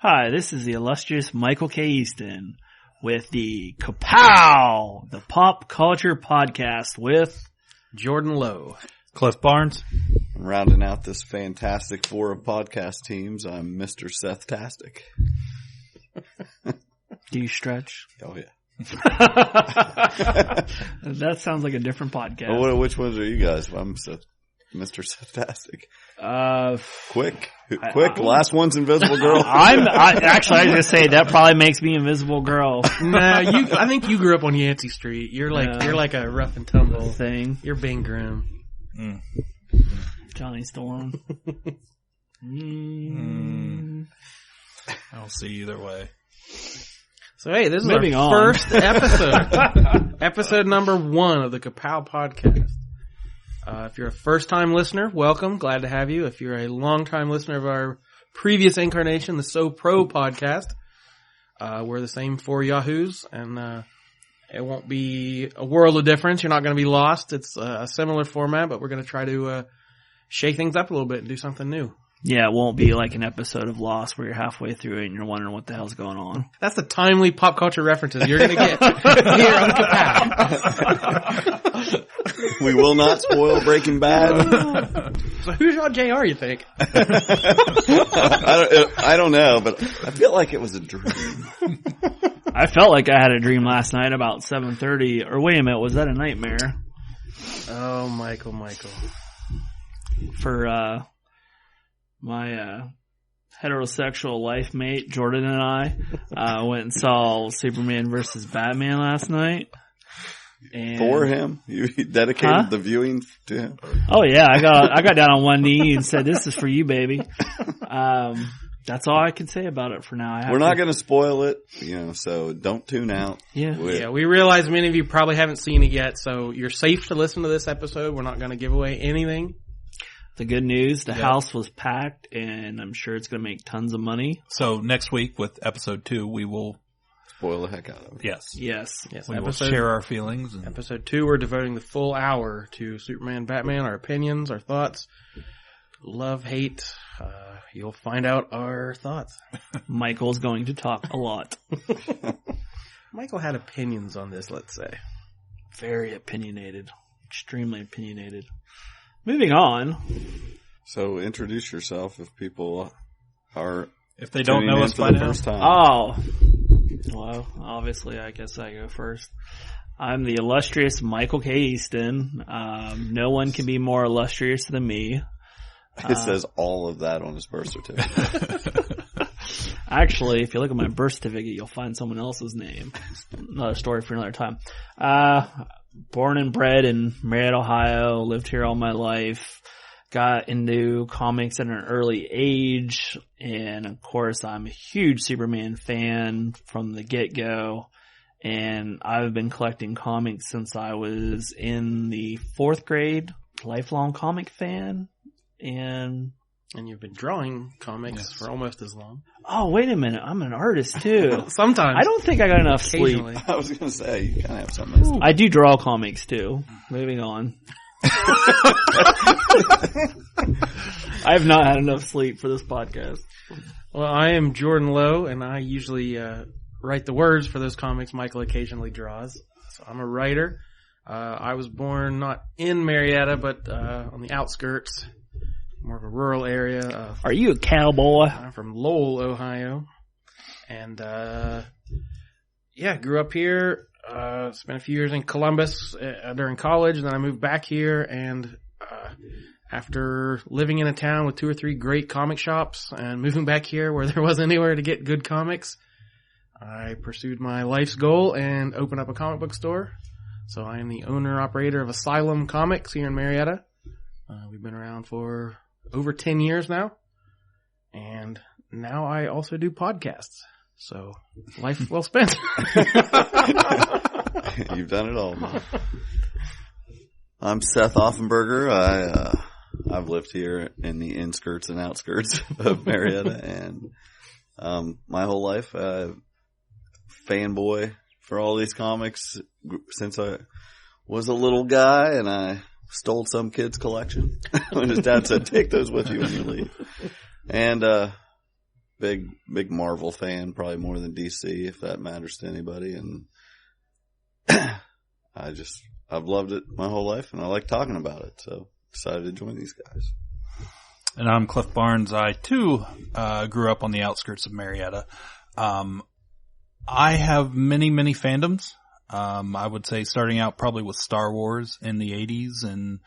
Hi, this is the illustrious Michael K. Easton with the Ka-Pow, the pop culture podcast with Jordan Lowe, Cliff Barnes. Rounding out this fantastic four of podcast teams, I'm Mr. Seth-tastic. Do you stretch? Oh, yeah. That sounds like a different podcast. Oh, which ones are you guys? I'm Mr. Seth-tastic. Quick. Last one's Invisible Girl. I was gonna say that probably makes me Invisible Girl. Nah, I think you grew up on Yancey Street. You're like a rough and tumble thing. You're Bing Grimm. Johnny Storm. I'll see either way. So hey, this is Moving our on. first episode. Episode number 1 of the Ka-Pow podcast. If you're a first-time listener, welcome. Glad to have you. If you're a long-time listener of our previous incarnation, the So Pro podcast, we're the same four yahoos, and it won't be a world of difference. You're not going to be lost. It's a similar format, but we're going to try to shake things up a little bit and do something new. Yeah, it won't be like an episode of Lost where you're halfway through it and you're wondering what the hell's going on. That's the timely pop culture references you're going to get here on Ka-Pow. We will not spoil Breaking Bad. So who's your JR, you think? I don't know, but I feel like it was a dream. I felt like I had a dream last night about 7:30. Or wait a minute, was that a nightmare? Oh, Michael. For my heterosexual life mate, Jordan and I, went and saw Superman versus Batman last night. And For him? You dedicated the viewing to him? Oh yeah, I got down on one knee and said, "This is for you, baby." That's all I can say about it for now. We're not going to spoil it, so don't tune out. Yeah. We realize many of you probably haven't seen it yet, so you're safe to listen to this episode. We're not going to give away anything. The good news, the house was packed, and I'm sure it's going to make tons of money. So next week with episode 2, we will spoil the heck out of it. Yes. We will share our feelings. Episode 2, we're devoting the full hour to Superman, Batman, our opinions, our thoughts, love, hate. You'll find out our thoughts. Michael's going to talk a lot. Michael had opinions on this, let's say. Very opinionated. Extremely opinionated. Moving on. So introduce yourself if people are... If they don't know us by now. Oh. Well, obviously, I guess I go first. I'm the illustrious Michael K. Easton. No one can be more illustrious than me. It says all of that on his birth certificate. Actually, if you look at my birth certificate, you'll find someone else's name. Another story for another time. Born and bred in Marietta, Ohio. Lived here all my life. Got into comics at an early age. And of course, I'm a huge Superman fan from the get-go. And I've been collecting comics since I was in the 4th grade. Lifelong comic fan. And you've been drawing comics for almost as long. Oh, wait a minute. I'm an artist too. Sometimes. I don't think I got enough sleep. I was going to say, you kind of have something else. I do draw comics too. Moving on. I have not had enough sleep for this podcast. Well, I am Jordan Lowe, and I usually write the words for those comics Michael occasionally draws. So I'm a writer. I was born not in Marietta, but on the outskirts. More of a rural area. Are you a cowboy? I'm from Lowell, Ohio. And, grew up here, spent a few years in Columbus during college, and then I moved back here, and, after living in a town with 2 or 3 great comic shops and moving back here where there wasn't anywhere to get good comics, I pursued my life's goal and opened up a comic book store. So I am the owner-operator of Asylum Comics here in Marietta. We've been around for over 10 years now. And now I also do podcasts. So life well spent. You've done it all, man. I'm Seth Offenberger. I've lived here in the inskirts and outskirts of Marietta, and my whole life, fanboy for all these comics since I was a little guy, and I stole some kid's collection when his dad said, "Take those with you when you leave." And big Marvel fan, probably more than DC, if that matters to anybody. And I've loved it my whole life, and I like talking about it. So excited to join these guys. And I'm Cliff Barnes. I too grew up on the outskirts of Marietta. I have many fandoms. I would say starting out probably with Star Wars in the 80s, and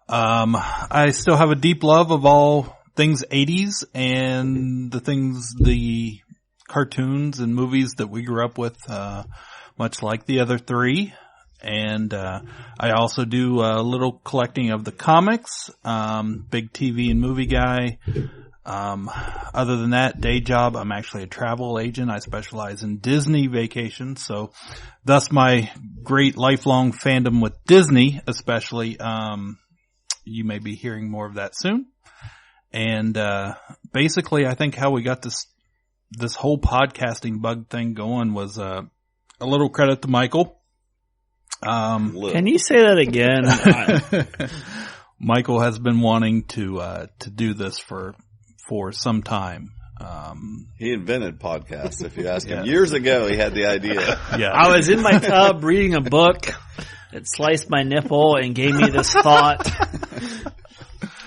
I still have a deep love of all things 80s and the cartoons and movies that we grew up with, much like the other three. And I also do a little collecting of the comics, big TV and movie guy. Other than that, day job, I'm actually a travel agent. I specialize in Disney vacations, so thus my great lifelong fandom with Disney, especially. You may be hearing more of that soon. And basically, I think how we got this whole podcasting bug thing going was a little credit to Michael. Can you say that again? Michael has been wanting to do this for some time. He invented podcasts, if you ask him. Years ago, he had the idea. Yeah. I was in my tub reading a book. It sliced my nipple and gave me this thought.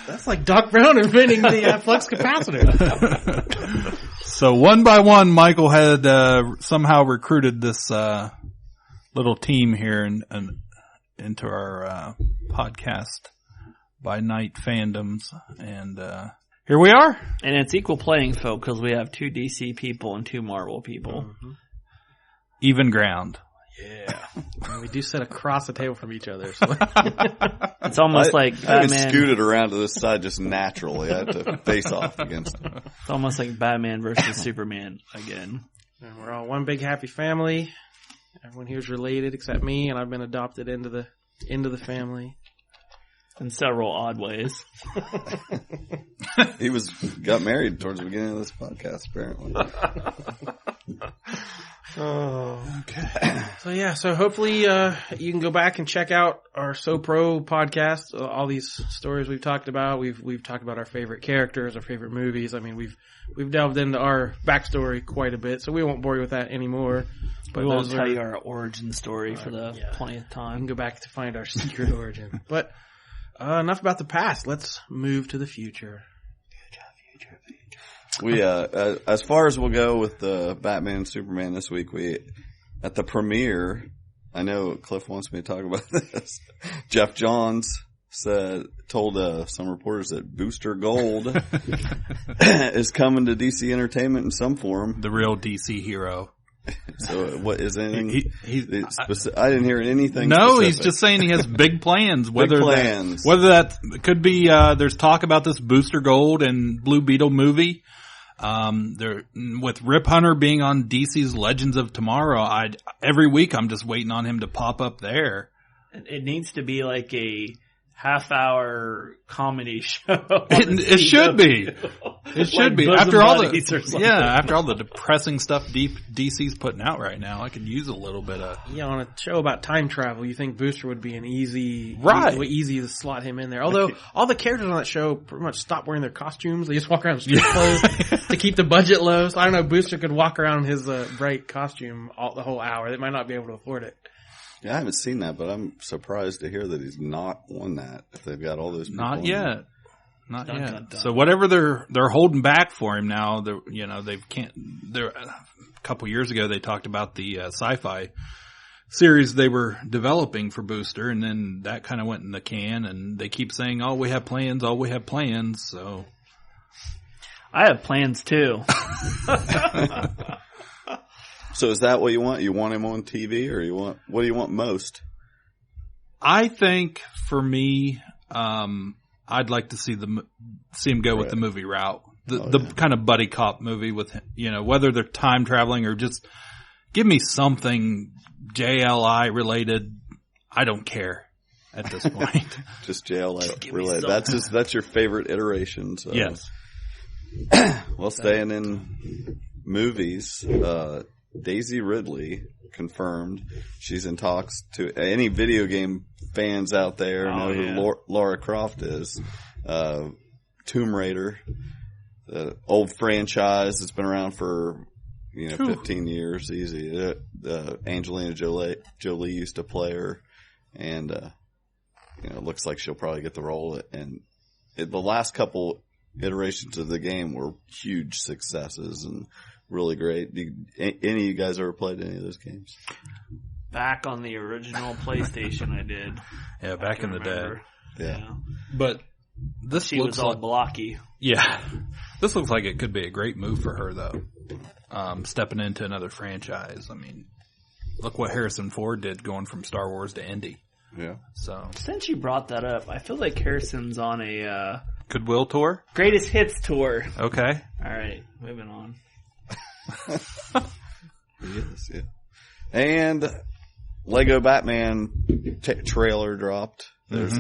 That's like Doc Brown inventing the flux capacitor. So one by one, Michael had somehow recruited this little team here and into our podcast by night fandoms, and here we are. And it's equal playing field because we have 2 DC people and 2 Marvel people. Mm-hmm. Even ground. Yeah. And we do sit across the table from each other. So. It's almost like I Batman. scooted around to this side just naturally. I had to face off against him. It's almost like Batman versus Superman again. And we're all one big happy family. Everyone here's related except me, and I've been adopted into the family. In several odd ways. He got married towards the beginning of this podcast, apparently. Oh, okay. So hopefully you can go back and check out our So Pro podcast. All these stories we've talked about. We've talked about our favorite characters, our favorite movies. I mean, we've delved into our backstory quite a bit, so we won't bore you with that anymore. But we won't tell you our origin story for the 20th You time. can go back to find our secret origin. But enough about the past. Let's move to the future. We, as far as we'll go with the Batman and Superman this week, at the premiere, I know Cliff wants me to talk about this. Geoff Johns told some reporters that Booster Gold is coming to DC Entertainment in some form. The real DC hero. So what is anything? I didn't hear anything. No, specific. he's just saying he has big plans. Whether plans. Whether that could be, there's talk about this Booster Gold and Blue Beetle movie. With Rip Hunter being on DC's Legends of Tomorrow, every week I'm just waiting on him to pop up there. It needs to be like a half-hour comedy show. It should be. It should be. After all the depressing stuff DC's putting out right now, I could use a little bit of. Yeah, on a show about time travel, you think Booster would be an easy to slot him in there. Although all the characters on that show pretty much stop wearing their costumes; they just walk around in street clothes to keep the budget low. So I don't know. Booster could walk around in his bright costume the whole hour. They might not be able to afford it. Yeah, I haven't seen that, but I'm surprised to hear that he's not on that. If they've got all those people Not on yet. That. Not yet. So whatever they're holding back for him now, they can't. A couple years ago they talked about the sci-fi series they were developing for Booster, and then that kind of went in the can. And they keep saying, "Oh, we have plans. Oh, we have plans." So I have plans too. So is that what you want? You want him on TV, or what do you want most? I think for me, I'd like to see him go with the movie route, the kind of buddy cop movie with, whether they're time traveling or just give me something JLI related. I don't care at this point. Just JLI related. That's your favorite iteration. So. Yes. Well, staying in movies, Daisy Ridley confirmed she's in talks to any video game fans out there know who Lara Croft is. Tomb Raider. the old franchise that's been around for 15 years, easy. Angelina Jolie used to play her, and it looks like she'll probably get the role. And the last couple iterations of the game were huge successes and really great. Any of you guys ever played any of those games? Back on the original PlayStation, I did. Yeah, back in the day. Yeah. But this She looks was all like, blocky. yeah, this looks like it could be a great move for her though. Stepping into another franchise. I mean, look what Harrison Ford did going from Star Wars to Indy. Yeah. So Since you brought that up, I feel like Harrison's on a Goodwill tour. greatest hits tour. Okay. All right, moving on. Yes, yeah. And Lego Batman trailer dropped. There's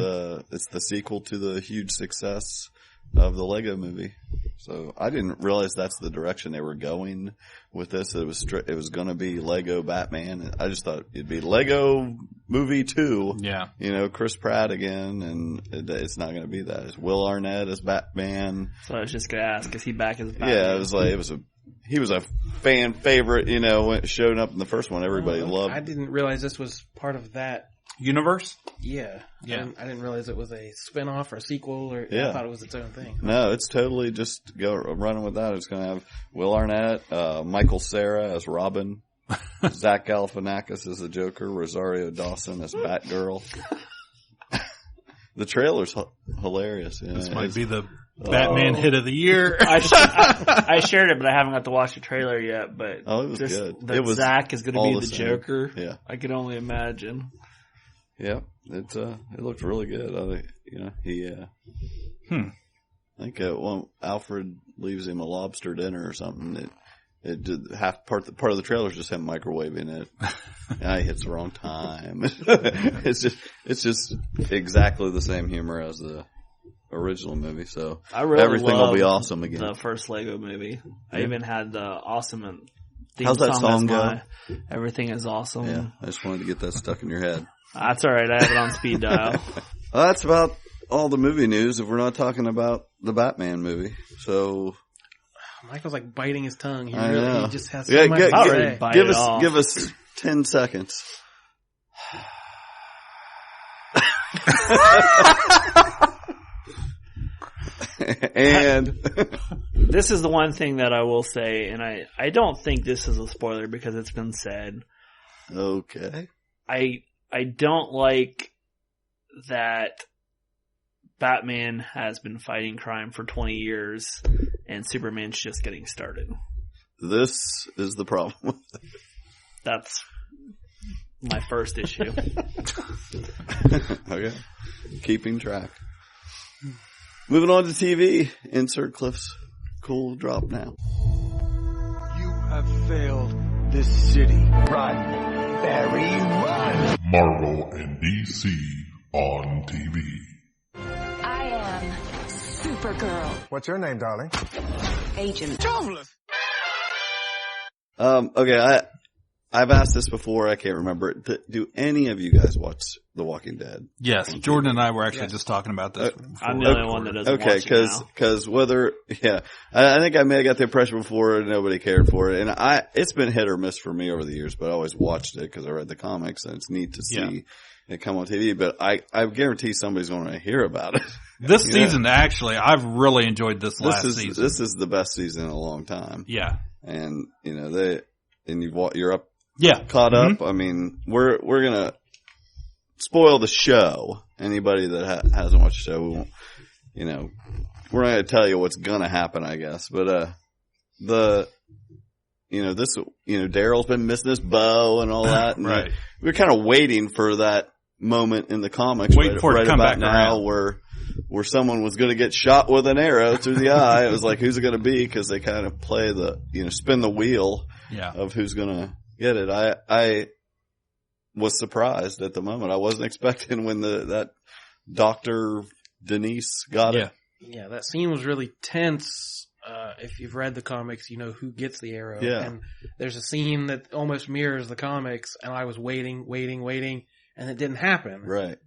it's the sequel to the huge success of the Lego movie. So I didn't realize that's the direction they were going with this. It was going to be Lego Batman. I just thought it'd be Lego Movie 2. Yeah. Chris Pratt again, and it's not going to be that. It's Will Arnett as Batman. So I was just gonna ask, is he back as Batman? Yeah, he was a fan favorite. When it showed up in the first one, everybody loved. I didn't realize this was part of that Universe? Yeah. Yeah. I didn't realize it was a spin-off or a sequel or Yeah. I thought it was its own thing. No, it's totally just running with that. It's going to have Will Arnett, Michael Cera as Robin, Zach Galifianakis as the Joker, Rosario Dawson as Batgirl. The trailer's hilarious. This might be the Batman hit of the year. I shared it, but I haven't got to watch the trailer yet. But it was good. That Zach is going to be the same. Joker. Yeah, I can only imagine. Yeah, it looked really good. He I think when Alfred leaves him a lobster dinner or something, it did part of the trailer is just him microwaving it. And he hits the wrong time. It's just exactly the same humor as the original movie. So everything will be awesome again. The first Lego movie. I even had the awesome theme How's that song go? Everything is awesome. Yeah, I just wanted to get that stuck in your head. That's all right. I have it on speed dial. Well, that's about all the movie news. If we're not talking about the Batman movie, so Michael's like biting his tongue. He just has so much to say. Give us 10 seconds. And this is the one thing that I will say, and I don't think this is a spoiler because it's been said. Okay. I don't like that Batman has been fighting crime for 20 years and Superman's just getting started. This is the problem. That's my first issue. Okay. Keeping track. Moving on to TV. Insert Cliff's cool drop now. You have failed this city. Run, Barry, run! Marvel and DC on TV. I am Supergirl. What's your name, darling? Agent. Joveleth! Okay, I've asked this before, I can't remember it. Do any of you guys watch The Walking Dead? Yes, Jordan and I were actually just talking about this. I'm the only one that doesn't watch it now. Cause I think I may have got the impression before nobody cared for it. And it's been hit or miss for me over the years, but I always watched it cause I read the comics and it's neat to see it come on TV. But I guarantee somebody's going to hear about it. This season, actually, I've really enjoyed this last season. This is the best season in a long time. Yeah. And, you're up. Yeah. Caught up. I mean, we're gonna spoil the show. Anybody that hasn't watched the show, we won't, we're not gonna tell you what's gonna happen, I guess. But, Daryl's been missing his bow and all that. And right. We're kind of waiting for that moment in the comics waiting for it to come about back now around. where someone was gonna get shot with an arrow through the eye. It was like, who's it gonna be? Cause they kind of play spin the wheel of who's gonna get it. I was surprised at the moment. I wasn't expecting when that Dr. Denise got it. Yeah, that scene was really tense. If you've read the comics, you know who gets the arrow. Yeah. And there's a scene that almost mirrors the comics, and I was waiting, and it didn't happen. Right.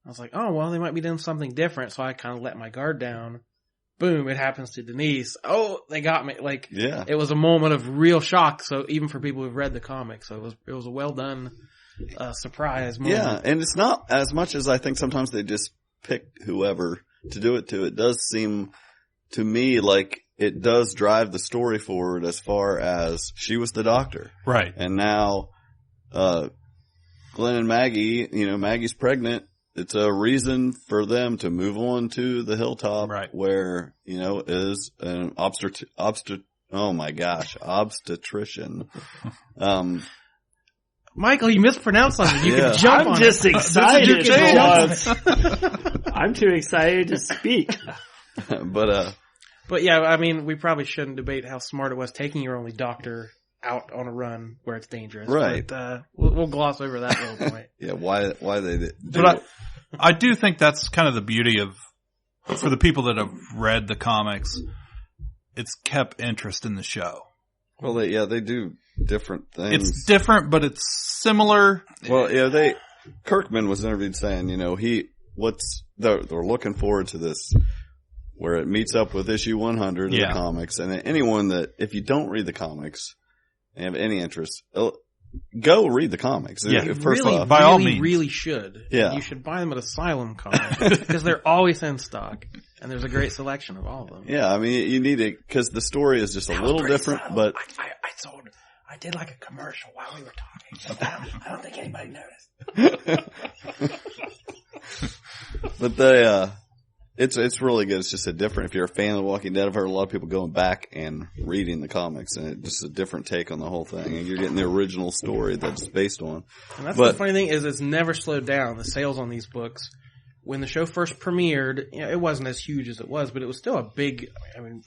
I was like, oh, well, they might be doing something different, so I kind of let my guard down. boom, it happens to Denise. Oh, they got me. Like, Yeah. it was a moment of real shock. So even for people who've read the comics, so it was a well done, surprise moment. Yeah, and it's not as much as I think sometimes they just pick whoever to do it to. It does seem to me like it does drive the story forward as far as she was the doctor. Right. And now, Glenn and Maggie, Maggie's pregnant. It's a reason for them to move on to the hilltop, Right. where, is an obstetrician. Michael, you mispronounced something. You Yeah. can jump on I'm just it. excited You can for jump once. I'm too excited to speak. But yeah, I mean, we probably shouldn't debate how smart it was taking your only doctor out on a run where it's dangerous. Right. But, we'll gloss over that little point. Yeah, why they did. But I do think that's kind of the beauty of, for the people that have read the comics, it's kept interest in the show. Well, they do different things. It's different, but it's similar. Well, yeah, Kirkman was interviewed saying, they're looking forward to this, where it meets up with issue 100 of the comics, and anyone that, if you don't read the comics and have any interest, go read the comics. Yeah, First really, off, by all means. really should. Yeah. You should buy them at Asylum Comics because they're always in stock, and there's a great selection of all of them. yeah, I mean, you need it, because the story is just a little different, but I did like a commercial while we were talking. I don't think anybody noticed. But it's really good. It's just a different, if you're a fan of The Walking Dead, I've heard a lot of people going back and reading the comics, and it's just a different take on the whole thing, and you're getting the original story that it's based on. And that's the funny thing is it's never slowed down, the sales on these books. When the show first premiered, it wasn't as huge as it was, but it was still a big,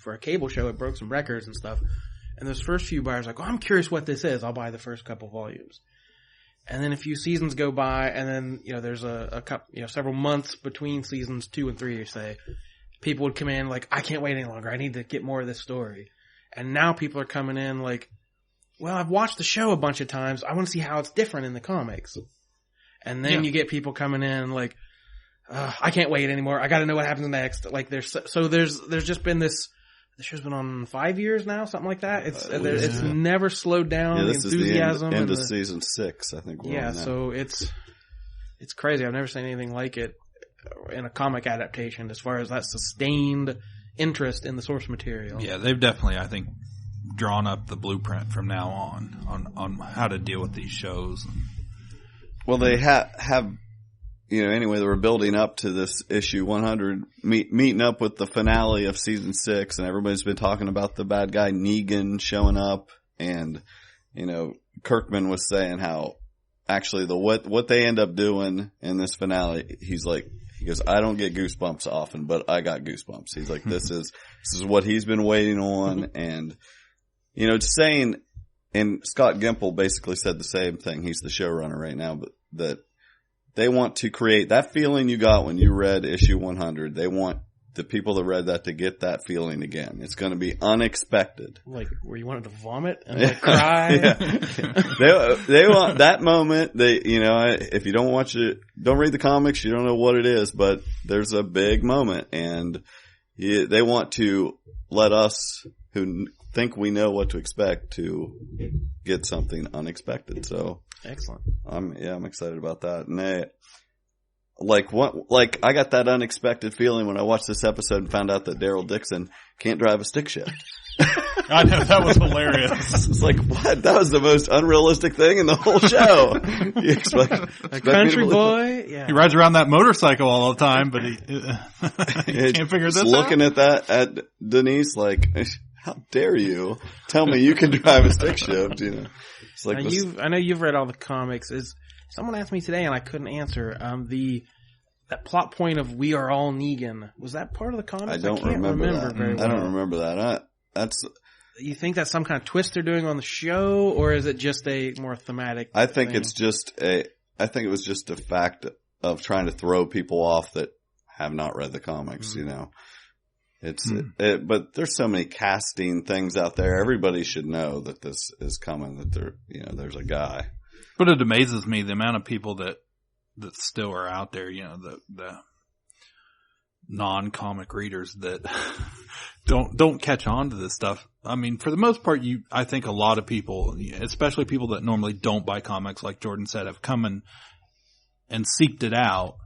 for a cable show, it broke some records and stuff. And those first few buyers are like, I'm curious what this is. I'll buy the first couple volumes. And then a few seasons go by, and then, there's a couple, several months between seasons 2 and 3, say. People would come in like, I can't wait any longer. I need to get more of this story. And now people are coming in like, well, I've watched the show a bunch of times. I want to see how it's different in the comics. And then you get people coming in like, I can't wait anymore. I got to know what happens next. Like there's just been this. The show's been on 5 years now, something like that. It's never slowed down. yeah, The this enthusiasm. is the end of and season 6, I think. yeah, so it's crazy. I've never seen anything like it in a comic adaptation as far as that sustained interest in the source material. Yeah, they've definitely, I think, drawn up the blueprint from now on how to deal with these shows. Well, they have, anyway, they were building up to this issue 100, meeting up with the finale of season 6, and everybody's been talking about the bad guy Negan showing up, and, Kirkman was saying how actually what they end up doing in this finale, he goes, I don't get goosebumps often, but I got goosebumps. He's like, this is what he's been waiting on, and, saying, and Scott Gimple basically said the same thing. He's the showrunner right now, but that they want to create that feeling you got when you read issue 100. They want the people that read that to get that feeling again. It's going to be unexpected. Like where you wanted to vomit and cry. Yeah. They want that moment. If you don't watch it, don't read the comics, you don't know what it is, but there's a big moment, and they want to let us who think we know what to expect to get something unexpected. So excellent. I'm excited about that. And I got that unexpected feeling when I watched this episode and found out that Daryl Dixon can't drive a stick shift. I know, that was hilarious. It's like, what? That was the most unrealistic thing in the whole show. You expect A country boy? Yeah. He rides around that motorcycle all the time, but he can't figure this out. Looking at that, at Denise, like, how dare you tell me you can drive a stick shift, It's like I know you've read all the comics. Someone asked me today and I couldn't answer. That plot point of we are all Negan, was that part of the comics? I don't can't remember that. very well. I don't remember that. You think that's some kind of twist they're doing on the show, or is it just a more thematic I think thing? I think it was just a fact of trying to throw people off that have not read the comics, but there's so many casting things out there. Everybody should know that this is coming, that there's a guy. But it amazes me the amount of people that still are out there, non-comic readers that don't catch on to this stuff. I mean, for the most part, I think a lot of people, especially people that normally don't buy comics, like Jordan said, have come and seeked it out,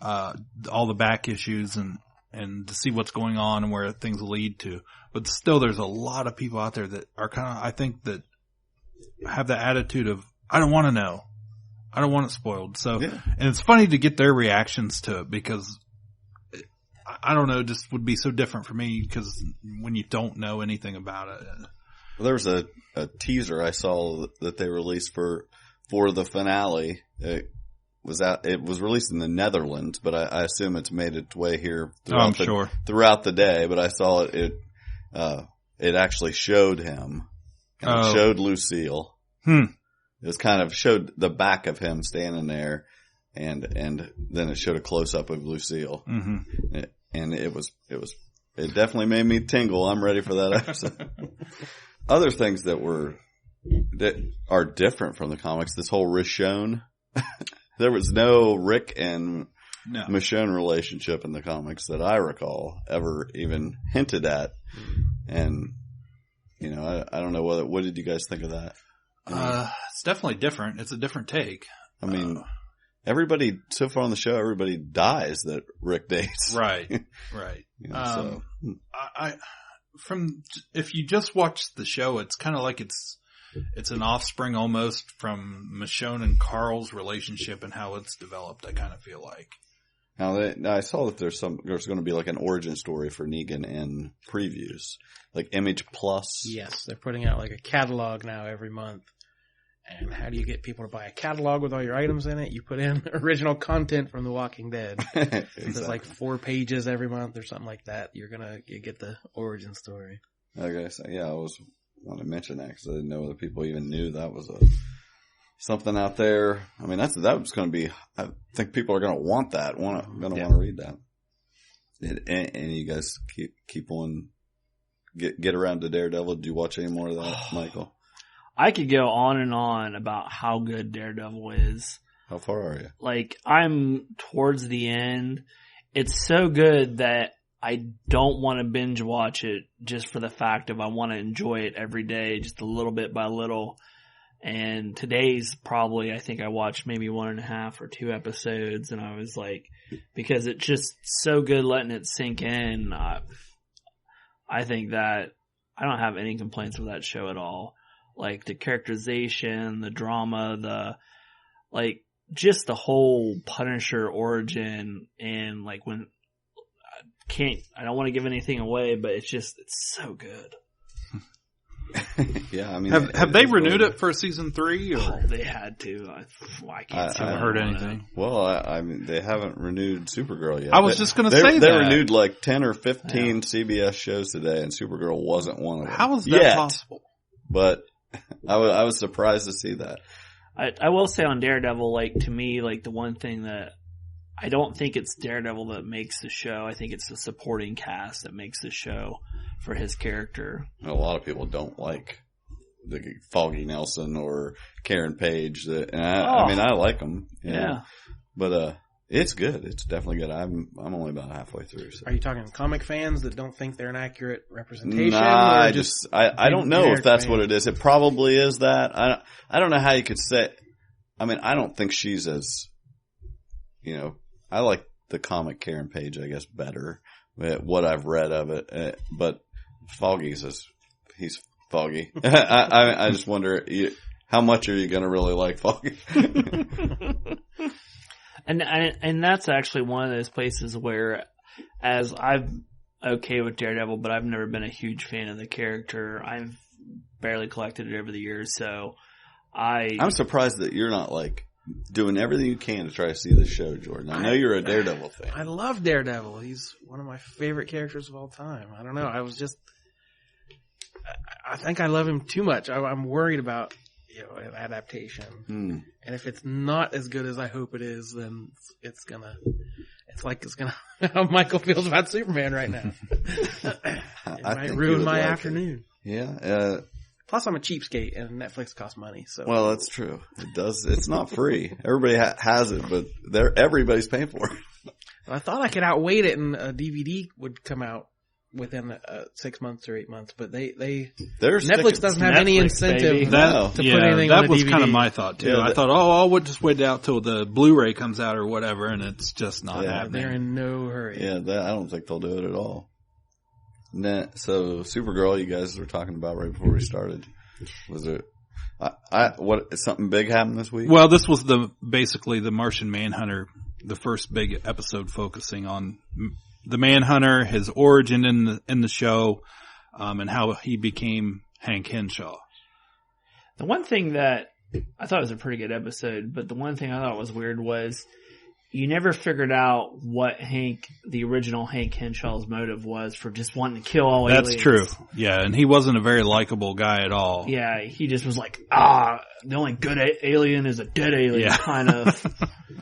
all the back issues and to see what's going on and where things lead to. But still, there's a lot of people out there that are I think that have the attitude of, I don't want to know. I don't want it spoiled. So, and it's funny to get their reactions to it because I don't know, just would be so different for me because when you don't know anything about it. Well, there was a teaser I saw that they released for the finale. It was released in the Netherlands, but I assume it's made its way here throughout the day. But I saw it actually showed him. It showed Lucille. It was kind of showed the back of him standing there, and then it showed a close up of Lucille. Mm-hmm. And it definitely made me tingle. I'm ready for that episode. Other things that are different from the comics. This whole Michonne. There was no Rick and Michonne relationship in the comics that I recall ever even hinted at. And, I don't know what did you guys think of that? It's definitely different. It's a different take. I mean, everybody so far on the show, everybody dies that Rick dates. Right. If you just watch the show, it's kind of like it's an offspring almost from Michonne and Carl's relationship and how it's developed. I kind of feel like. Now I saw that there's going to be like an origin story for Negan in previews, like Image Plus. Yes, they're putting out like a catalog now every month. And how do you get people to buy a catalog with all your items in it? You put in original content from The Walking Dead. Exactly. There's like 4 pages every month or something like that. You get the origin story. Okay, so I want to mention that because I didn't know that people even knew that was something out there. I mean, that was going to be. I think people are going to want that. Want to read that. And you guys keep on get around to Daredevil. Did you watch any more of that, Michael? I could go on and on about how good Daredevil is. How far are you? Like, I'm towards the end. It's so good that I don't want to binge watch it just for the fact of I want to enjoy it every day, just a little bit by little. And today's probably, I think I watched maybe 1.5 or 2 episodes, and I was like, because it's just so good letting it sink in. I think that I don't have any complaints with that show at all. Like the characterization, the drama, just the whole Punisher origin, and like when I don't want to give anything away, but it's so good. Yeah, I mean, have they renewed it for season 3? Or? Oh, they had to. I haven't heard anything. Well, I mean, they haven't renewed Supergirl yet. I was just going to say that. They renewed like 10 or 15 CBS shows today, and Supergirl wasn't one of them. How is that possible? But I was surprised to see that. I will say on Daredevil, like, to me, like, the one thing that I don't think it's Daredevil that makes the show. I think it's the supporting cast that makes the show for his character. A lot of people don't like the Foggy Nelson or Karen Page. I mean, I like them. Yeah. But it's good. It's definitely good. I'm only about halfway through. So. Are you talking comic fans that don't think they're an accurate representation? Nah, I don't know if that's what it is. It probably is that. I don't know how you could say. I mean, I don't think she's as, I like the comic Karen Page, I guess, better. What I've read of it, but Foggy's he's Foggy. I just wonder how much are you going to really like Foggy? And that's actually one of those places where, as I'm okay with Daredevil, but I've never been a huge fan of the character. I've barely collected it over the years, so I'm surprised that you're not like doing everything you can to try to see the show, Jordan. I know you're a Daredevil fan. I love Daredevil. He's one of my favorite characters of all time. I don't know. I think I love him too much. I'm worried about adaptation. And if it's not as good as I hope it is, then it's gonna how Michael feels about Superman right now. It might ruin my afternoon. Yeah. Plus, I'm a cheapskate, and Netflix costs money. So, well, that's true. It does. It's not free. Everybody has it, but everybody's paying for it. I thought I could outwait it and a DVD would come out within 6 months or 8 months, but Netflix doesn't have any incentive baby. to put anything on a DVD. That was kind of my thought too. I thought, I'll just wait out till the Blu-ray comes out or whatever, and it's just not happening. They're in no hurry. Yeah, I don't think they'll do it at all. So Supergirl, you guys were talking about right before we started. Was it? Something big happened this week? Well, this was basically the Martian Manhunter, the first big episode focusing on the Manhunter, his origin in the show, and how he became Hank Henshaw. The one thing that I thought was a pretty good episode, but the one thing I thought was weird was you never figured out what the original Hank Henshaw's motive was for just wanting to kill all aliens. That's true. Yeah, and he wasn't a very likable guy at all. Yeah, he just was like, the only good alien is a dead alien, kind of.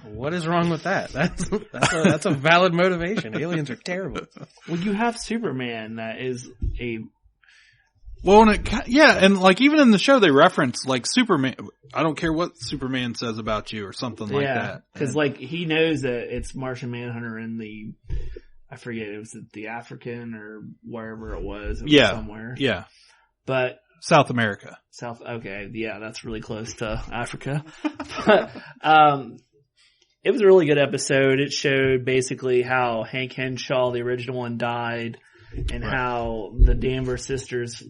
What is wrong with that? That's a valid motivation. Aliens are terrible. Well, you have Superman that is a... Well, and like even in the show they reference like Superman. I don't care what Superman says about you or something like that. Because like he knows that it's Martian Manhunter in I forget, it was the African or wherever it was. Somewhere. Yeah. But South America. Okay, yeah, that's really close to Africa. But it was a really good episode. It showed basically how Hank Henshaw, the original one, died. And how the Danvers sisters'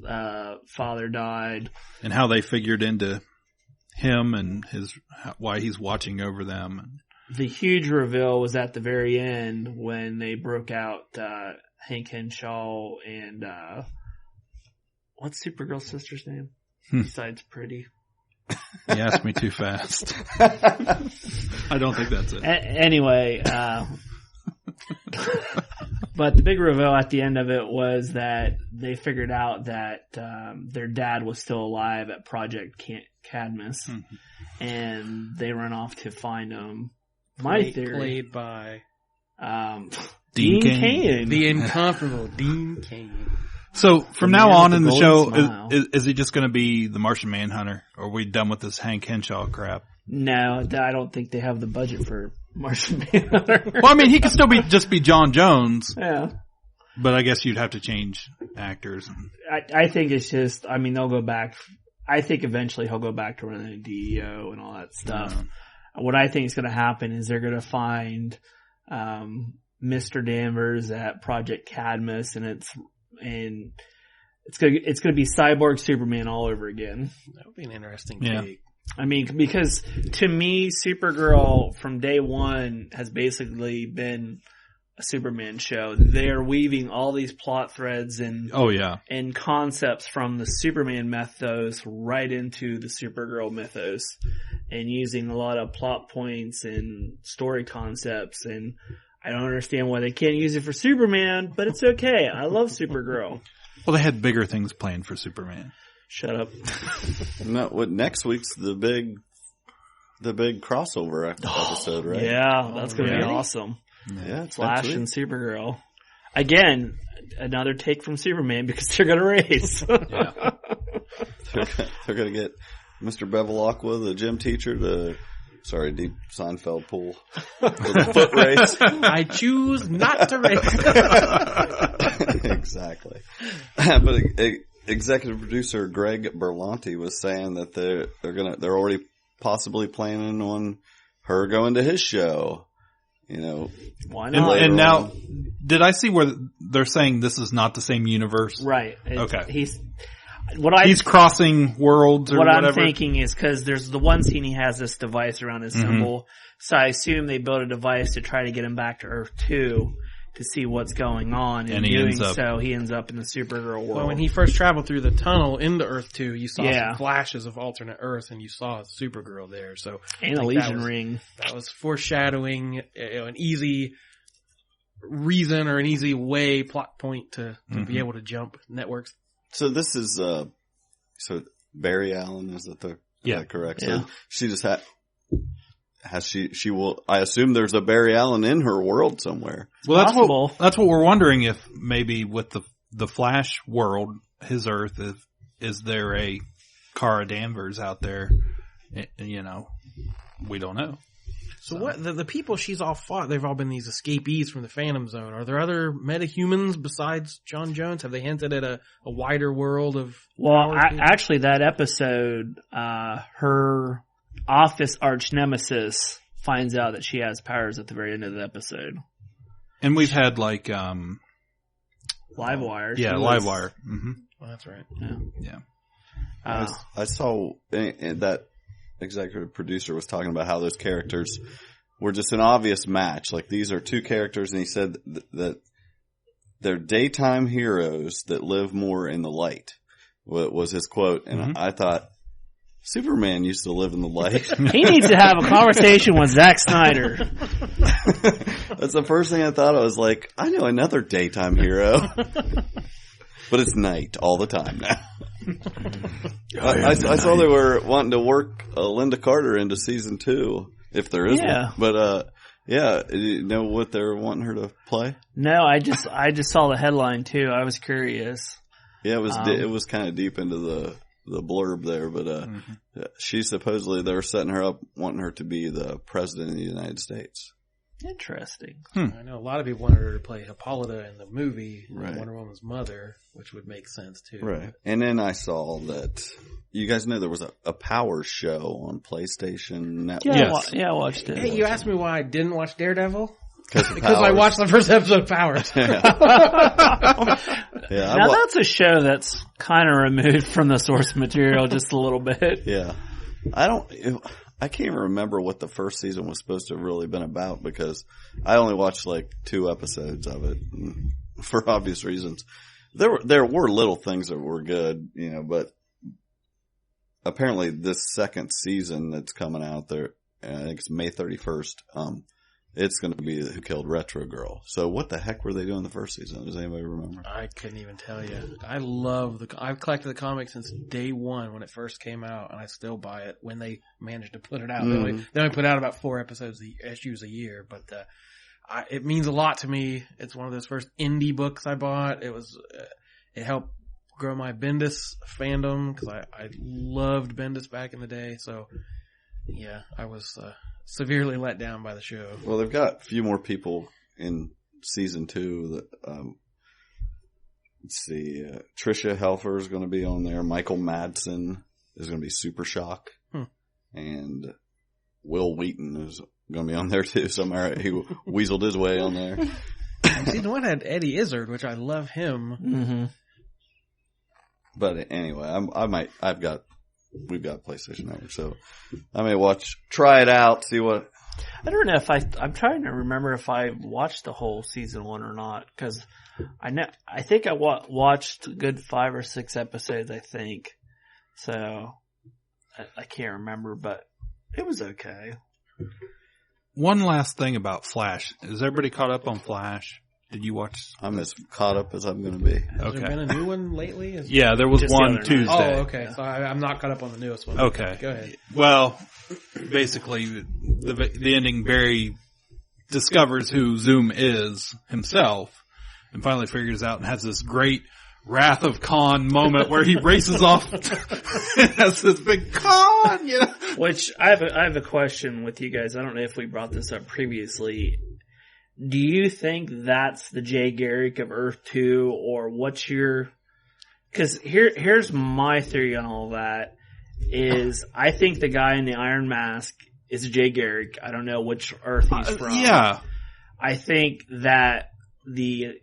father died. And how they figured into him and why he's watching over them. The huge reveal was at the very end when they broke out Hank Henshaw and what's Supergirl's sister's name? Besides Pretty. You asked me too fast. I don't think that's it. Anyway, but the big reveal at the end of it was that they figured out that their dad was still alive at Project Cadmus, and they run off to find him. My theory, played by Dean Cain, the incomparable Dean Cain. So from now on in the show, is he just going to be the Martian Manhunter, or are we done with this Hank Henshaw crap? No, I don't think they have the budget for Martian Manhunter. Well, I mean, he could still just be John Jones. Yeah. But I guess you'd have to change actors. I think it's just, I mean, they'll go back. I think eventually he'll go back to running a DEO and all that stuff. Yeah. What I think is going to happen is they're going to find Mr. Danvers at Project Cadmus, and it's going to be Cyborg Superman all over again. That would be an interesting take. I mean, because to me, Supergirl from day one has basically been a Superman show. They're weaving all these plot threads and and concepts from the Superman mythos right into the Supergirl mythos, and using a lot of plot points and story concepts. And I don't understand why they can't use it for Superman, but it's okay. I love Supergirl. Well, they had bigger things planned for Superman. Shut up. No, next week's the big crossover episode, right? Yeah, that's going to be awesome. Yeah, it's Flash and Supergirl. Again, another take from Superman because they're going to race. Yeah. They're going to get Mr. Bevilacqua, the gym teacher, deep Seinfeld pool. The foot race. I choose not to race. Exactly. But executive producer Greg Berlanti was saying that they're already possibly planning on her going to his show. You know, why not? And now, did I see where they're saying this is not the same universe? Right. Okay. He's crossing worlds or whatever. I'm thinking is because there's the one scene he has this device around his symbol. So I assume they built a device to try to get him back to Earth 2 to see what's going on. And he ends up in the Supergirl world. Well, when he first traveled through the tunnel into Earth 2, you saw some flashes of alternate Earth, and you saw Supergirl there. So and a Legion ring. That was foreshadowing an easy reason or an easy plot point to be able to jump networks. So this is so Barry Allen, is that correct? Yeah. So she just she will, I assume there's a Barry Allen in her world somewhere. Well, that's what we're wondering, if maybe with the Flash world, his Earth, is there a Kara Danvers out there? You know, we don't know. So what, the people she's all fought, they've all been these escapees from the Phantom Zone. Are there other metahumans besides John Jones? Have they hinted at a wider world of... Well, actually that episode, her office arch nemesis finds out that she has powers at the very end of the episode. And we've had like, Livewire. Yeah, Livewire. Mm-hmm. Well, that's right. Yeah. I saw that executive producer was talking about how those characters were just an obvious match. Like, these are two characters, and he said that they're daytime heroes that live more in the light, was his quote. And I thought, Superman used to live in the light. He needs to have a conversation with Zack Snyder. That's the first thing I thought. I was like, I know another daytime hero. But it's night all the time now. I saw they were wanting to work Linda Carter into season 2, if there is one. But, you know what they're wanting her to play? No, I just saw the headline too. I was curious. Yeah, it was kind of deep into the blurb there, but she supposedly, they're setting her up, wanting her to be the president of the United States. Interesting. I know a lot of people wanted her to play Hippolyta in the movie, Wonder Woman's mother, which would make sense too. Right. And then I saw that, you guys know there was a Power show on PlayStation Network. Yeah, I watched it. Hey, you asked me why I didn't watch Daredevil? Because I watched the first episode of Powers. Now that's a show that's kind of removed from the source material just a little bit. Yeah. I can't remember what the first season was supposed to have really been about, because I only watched like 2 episodes of it for obvious reasons. There were little things that were good, you know, but apparently this second season that's coming out there, I think it's May 31st, it's going to be Who Killed Retro Girl. So what the heck were they doing the first season? Does anybody remember? I couldn't even tell you. I've collected the comic since day 1 when it first came out, and I still buy it when they managed to put it out. They only put out about 4 issues a year, but it means a lot to me. It's one of those first indie books I bought. It helped grow my Bendis fandom, because I loved Bendis back in the day. So yeah, I was severely let down by the show. Well, they've got a few more people in season 2 that, let's see, Tricia Helfer is going to be on there. Michael Madsen is going to be Super Shock. And Will Wheaton is going to be on there too. So he weaseled his way on there. See, the one had Eddie Izzard, which I love him. Mm-hmm. But anyway, we've got PlayStation Network, so I may try it out, see what. I don't know if I'm trying to remember if I watched the whole season 1 or not, because I think I watched a good 5 or 6 episodes, I think. So I can't remember, but it was okay. One last thing about Flash. Is everybody caught up on Flash? Did you watch? I'm as caught up as I'm going to be. Has there been a new one lately? Yeah, there was one Tuesday. Oh, okay. So I'm not caught up on the newest one. Okay. Go ahead. Well, basically, the ending, Barry discovers who Zoom is himself, and finally figures out and has this great Wrath of Khan moment where he races off and has this big Khan, you know. Which I have a question with you guys. I don't know if we brought this up previously. Do you think that's the Jay Garrick of Earth 2, or what's your... Because here's my theory on all that, is I think the guy in the Iron Mask is Jay Garrick. I don't know which Earth he's from. Yeah. I think that the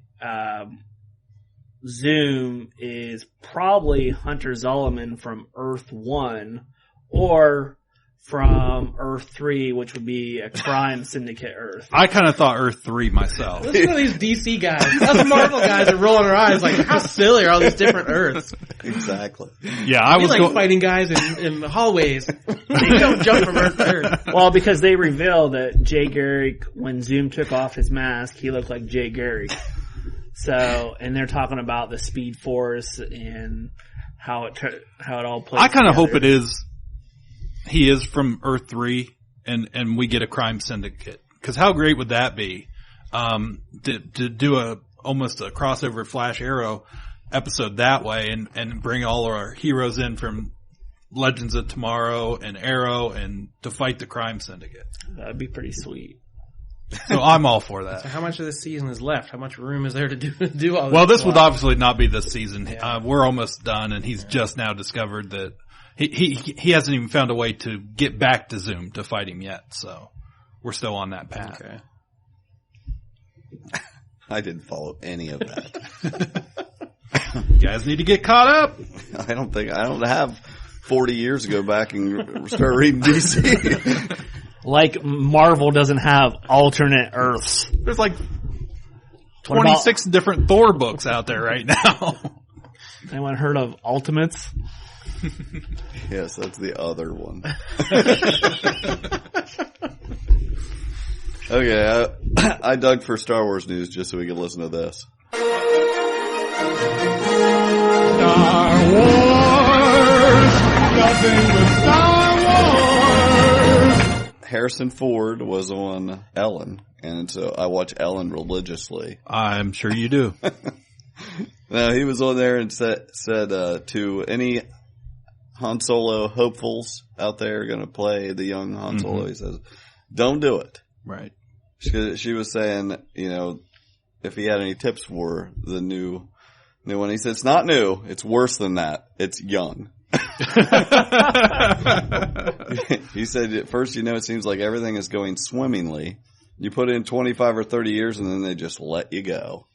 Zoom is probably Hunter Zolomon from Earth 1, or from Earth 3, which would be a crime syndicate Earth. I kind of thought Earth 3 myself. Listen to these DC guys. Us Marvel guys are rolling our eyes like, how silly are all these different Earths? Exactly. Yeah, I was fighting guys in the hallways. They don't jump from Earth to Earth. Well, because they reveal that Jay Garrick, when Zoom took off his mask, he looked like Jay Garrick. So, and they're talking about the Speed Force and how it all plays. I kind of hope he is from Earth 3 and we get a crime syndicate. Cause how great would that be? To do almost a crossover Flash Arrow episode that way and bring all our heroes in from Legends of Tomorrow and Arrow and to fight the crime syndicate. That'd be pretty sweet. So I'm all for that. So how much of this season is left? How much room is there to do all this? Well, this would obviously not be this season. We're almost done, and he's just now discovered that he hasn't even found a way to get back to Zoom to fight him yet. So we're still on that path. Okay. I didn't follow any of that. You guys need to get caught up. I don't have 40 years to go back and start reading DC. Like Marvel doesn't have alternate Earths. There's like 26 different Thor books out there right now. Anyone heard of Ultimates? Yes, that's the other one. Okay, I dug for Star Wars news just so we could listen to this. Star Wars! Nothing but Star Wars! Harrison Ford was on Ellen, and so I watch Ellen religiously. I'm sure you do. Now, he was on there and said to any Han Solo hopefuls out there going to play the young Han Solo, he says, don't do it. Right. She was saying, you know, if he had any tips for the new one, he said, it's not new. It's worse than that. It's young. He said, at first, you know, it seems like everything is going swimmingly. You put in 25 or 30 years and then they just let you go.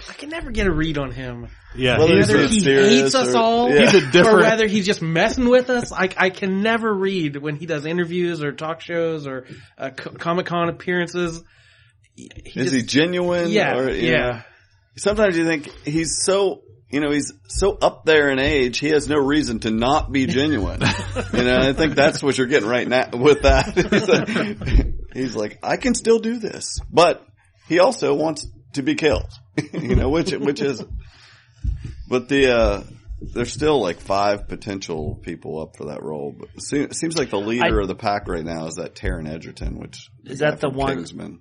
I can never get a read on him. Yeah. Whether he hates us all, he's a different, or whether he's just messing with us. I can never read when he does interviews or talk shows or Comic-Con appearances. Is he genuine? Yeah, or, you know, sometimes you think he's so, you know, he's so up there in age, he has no reason to not be genuine. You know, I think that's what you're getting right now with that. He's like, I can still do this, but he also wants to be killed. You know, which is, but there's still like 5 potential people up for that role. But it seems like the leader of the pack right now is that Taron Egerton, which is that the one? Kingsman.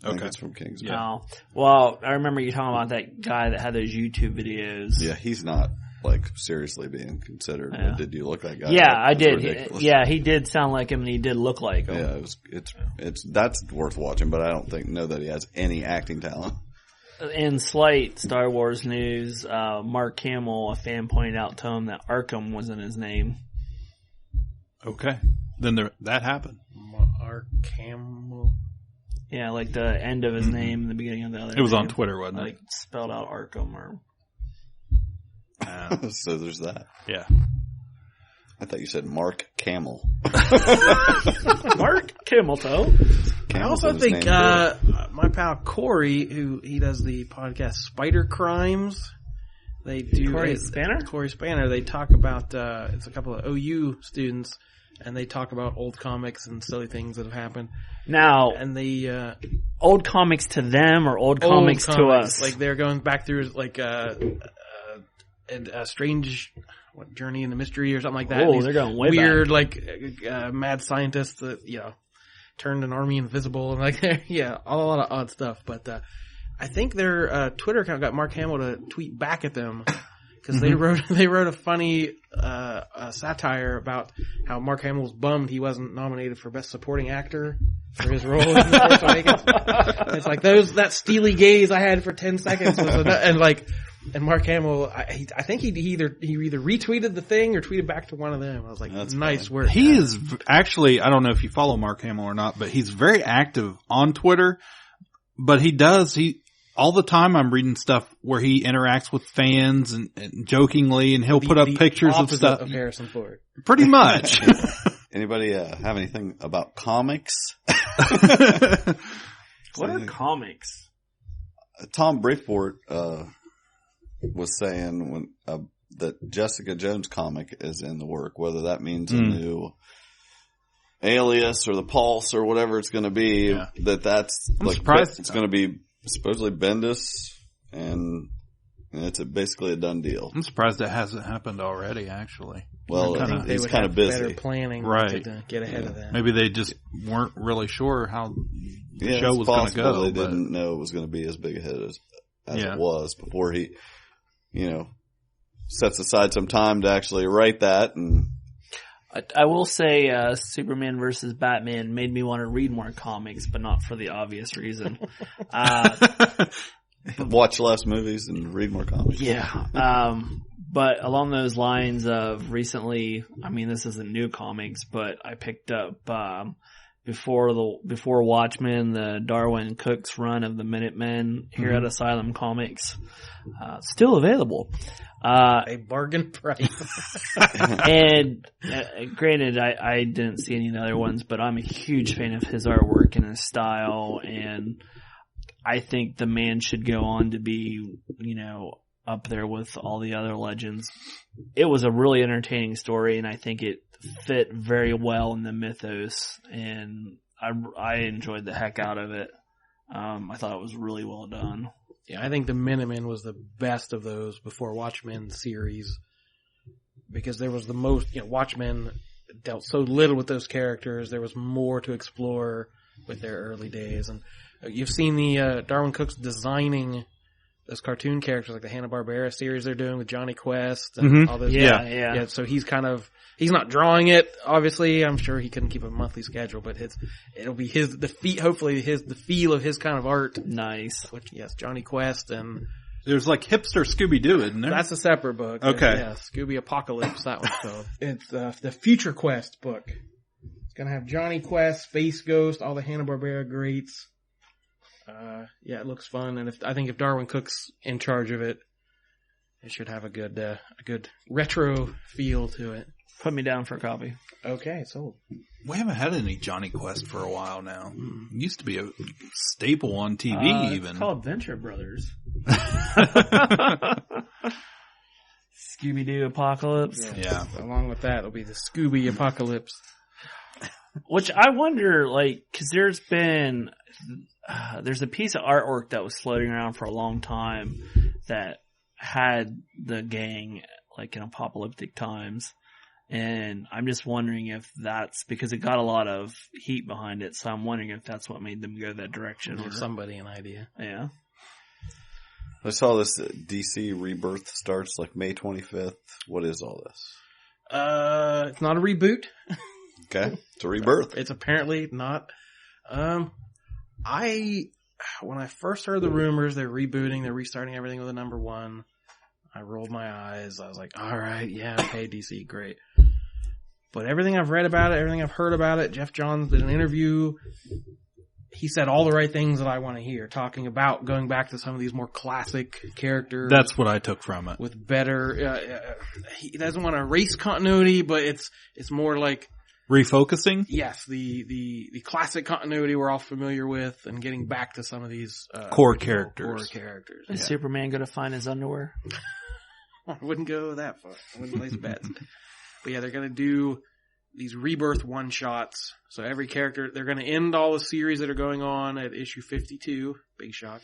I think it's from Kingsman. Oh. Well, I remember you talking about that guy that had those YouTube videos. Yeah, he's not like seriously being considered. Yeah. Did you look that guy? Yeah, up? I did. Ridiculous. He did sound like him, and he did look like him. Yeah, it's that's worth watching, but I don't know that he has any acting talent. In slight Star Wars news, Mark Hamill, a fan, pointed out to him that Arkham wasn't his name. Okay, then that happened. Mark Hamill. Yeah, like the end of his name and the beginning of the other. It was name, on Twitter, wasn't it? Like spelled out Arkham or. So there's that. Yeah. I thought you said Mark Camel. Mark Kimmelto. I also think my pal Corey, who he does the podcast Spider Crimes, they do Corey Spanner. Corey Spanner. They talk about it's a couple of OU students, and they talk about old comics and silly things that have happened. Now, and the old comics to them or old comics to us? Like they're going back through like a strange journey in the mystery or something like that. Oh, they're going way weird, back. like mad scientists that turned an army invisible and like a lot of odd stuff. But I think their Twitter account got Mark Hamill to tweet back at them. Because they wrote a funny satire about how Mark Hamill was bummed he wasn't nominated for Best Supporting Actor for his role in The Force Awakens. It's like that steely gaze I had for 10 seconds was and Mark Hamill, I think he either retweeted the thing or tweeted back to one of them. I was like, that's nice work. He is actually, I don't know if you follow Mark Hamill or not, but he's very active on Twitter. But all the time I'm reading stuff where he interacts with fans and jokingly, and he'll put up pictures of stuff. Of Harrison Ford. Pretty much. Anybody have anything about comics? What are comics? Tom Breakport was saying that Jessica Jones comic is in the work, whether that means a new Alias or the Pulse or whatever it's going to be. Yeah. That's I'm surprised it's going to be supposedly Bendis, and it's basically a done deal. I'm surprised that hasn't happened already, actually. Well, I think they would kind of busy. Better planning to get ahead of that. Maybe they just weren't really sure how the show was going to go. They didn't know it was going to be as big a hit as it was before he sets aside some time to actually write that. And I will say, Superman versus Batman made me want to read more comics, but not for the obvious reason. watch less movies and read more comics. Yeah. But along those lines of recently, I mean, this isn't new comics, but I picked up, before Watchmen, the Darwyn Cooke's run of the Minutemen here at Asylum Comics. Still available. A bargain price. And granted, I didn't see any of the other ones, but I'm a huge fan of his artwork and his style, and I think the man should go on to be, up there with all the other legends. It was a really entertaining story, and I think it fit very well in the mythos, and I enjoyed the heck out of it. I thought it was really well done. Yeah, I think the Minutemen was the best of those before Watchmen series, because there was the most, Watchmen dealt so little with those characters. There was more to explore with their early days. And you've seen the Darwyn Cooke's designing those cartoon characters, like the Hanna-Barbera series they're doing with Johnny Quest and all those. Yeah. So he's not drawing it, obviously. I'm sure he couldn't keep a monthly schedule, but it'll be the feel of his kind of art. Nice. Which, yes, Johnny Quest, and There's like hipster Scooby-Doo, isn't there? that's a separate book. Okay. Yeah, Scooby Apocalypse, that one's called. It's the Future Quest book. It's gonna have Johnny Quest, Space Ghost, all the Hanna-Barbera greats. Yeah, it looks fun, and I think if Darwyn Cooke's in charge of it, it should have a good retro feel to it. Put me down for a copy. Okay, sold. We haven't had any Johnny Quest for a while now. It used to be a staple on TV even. It's called Venture Brothers. Scooby-Doo Apocalypse. Yeah. Along with that, it'll be the Scooby Apocalypse. Which I wonder, cause there's a piece of artwork that was floating around for a long time that had the gang, in apocalyptic times. And I'm just wondering if that's because it got a lot of heat behind it. So I'm wondering if that's what made them go that direction. Give somebody an idea. Yeah. I saw this DC Rebirth starts May 25th. What is all this? It's not a reboot. Okay. It's a rebirth. It's apparently not. When I first heard the rumors, they're rebooting, they're restarting everything with a number 1. I rolled my eyes. I was like, all right, yeah, okay, DC, great. But everything I've read about it, everything I've heard about it, Geoff Johns did an interview. He said all the right things that I want to hear, talking about going back to some of these more classic characters. That's what I took from it. With better, he doesn't want to erase continuity, but it's more like refocusing? Yes, the classic continuity we're all familiar with, and getting back to some of these core characters. Is Superman going to find his underwear? I wouldn't go that far. I wouldn't place bets. But yeah, they're going to do these Rebirth one-shots. So every character, they're going to end all the series that are going on at issue 52. Big shock.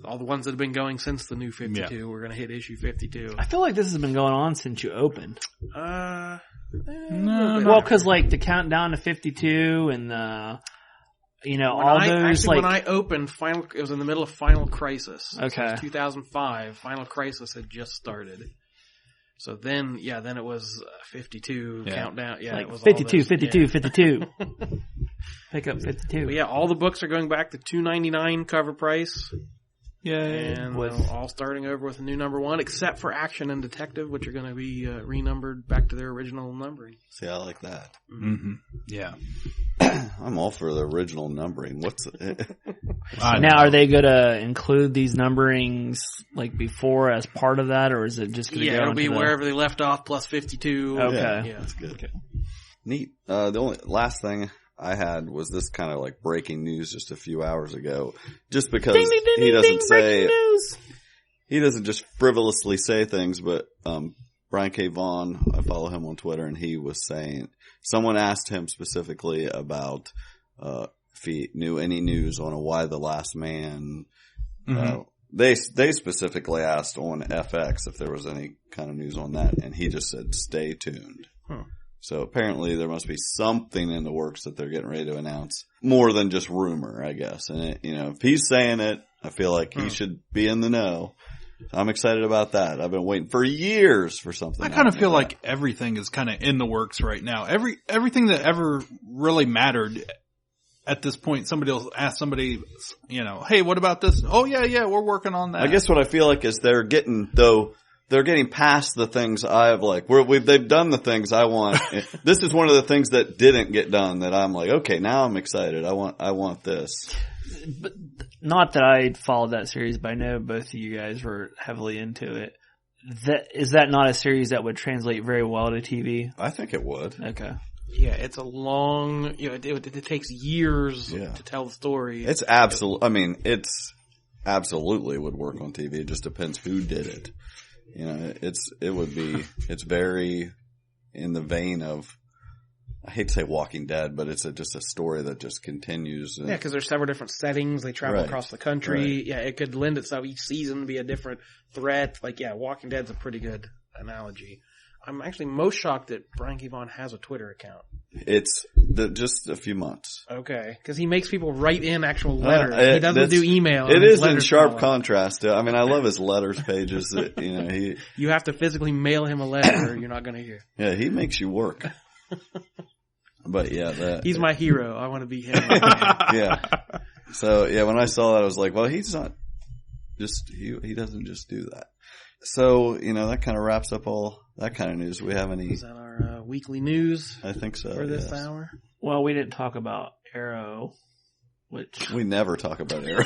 All the ones that have been going since the new 52, we're going to hit issue 52. I feel like this has been going on since you opened. No. Well, because the countdown to 52 and the, when I opened, it was in the middle of Final Crisis. Okay. So it was 2005. Final Crisis had just started. So then it was 52 countdown. Yeah, it was 52, 52, 52. Pick up 52. But yeah, all the books are going back to $2.99 cover price. Yeah, and all starting over with a new number 1, except for Action and Detective, which are going to be renumbered back to their original numbering. See, I like that. Mm-hmm. Yeah. I'm all for the original numbering. What's it? Now, are they going to include these numberings before as part of that, or is it just going to go it'll be wherever they left off plus 52. Okay. Yeah, that's good. Okay. Neat. The only last thing I had was this kind of breaking news just a few hours ago. Just because he doesn't say, he doesn't just frivolously say things, but, Brian K. Vaughan, I follow him on Twitter, and he was saying, someone asked him specifically about, if he knew any news on a Y the Last Man. Mm-hmm. They specifically asked on FX if there was any kind of news on that, and he just said, stay tuned. Huh. So apparently there must be something in the works that they're getting ready to announce, more than just rumor, I guess. And if he's saying it, I feel like he should be in the know. I'm excited about that. I've been waiting for years for something. I kind of feel like everything is kind of in the works right now. Everything that ever really mattered at this point, somebody will ask somebody, hey, what about this? Oh yeah, we're working on that. I guess what I feel like is they're getting past the things I've they've done the things I want. This is one of the things that didn't get done that I'm like, okay, now I'm excited. I want this. But not that I followed that series, but I know both of you guys were heavily into it. Is that not a series that would translate very well to TV? I think it would. Okay. Yeah, it's a long, it takes years to tell the story. It's absolutely would work on TV. It just depends who did it. It's very in the vein of, I hate to say Walking Dead, but it's just a story that just continues. Yeah, because there's several different settings. They travel across the country. Right. Yeah, it could lend itself each season to be a different threat. Walking Dead's a pretty good analogy. I'm actually most shocked that Brian K. Vaughan has a Twitter account. It's just a few months. Okay, because he makes people write in actual letters. He doesn't do email. It is in sharp contrast. I love his letters pages. You have to physically mail him a letter or you're not going to hear. Yeah, he makes you work. But he's my hero. I want to be him. Yeah. So when I saw that, I was like, well, he's not just, he doesn't just do that. So, that kind of wraps up all that kind of news. Do we have any? Is that our weekly news? I think so. For this hour? Well, we didn't talk about Arrow, which we never talk about Arrow.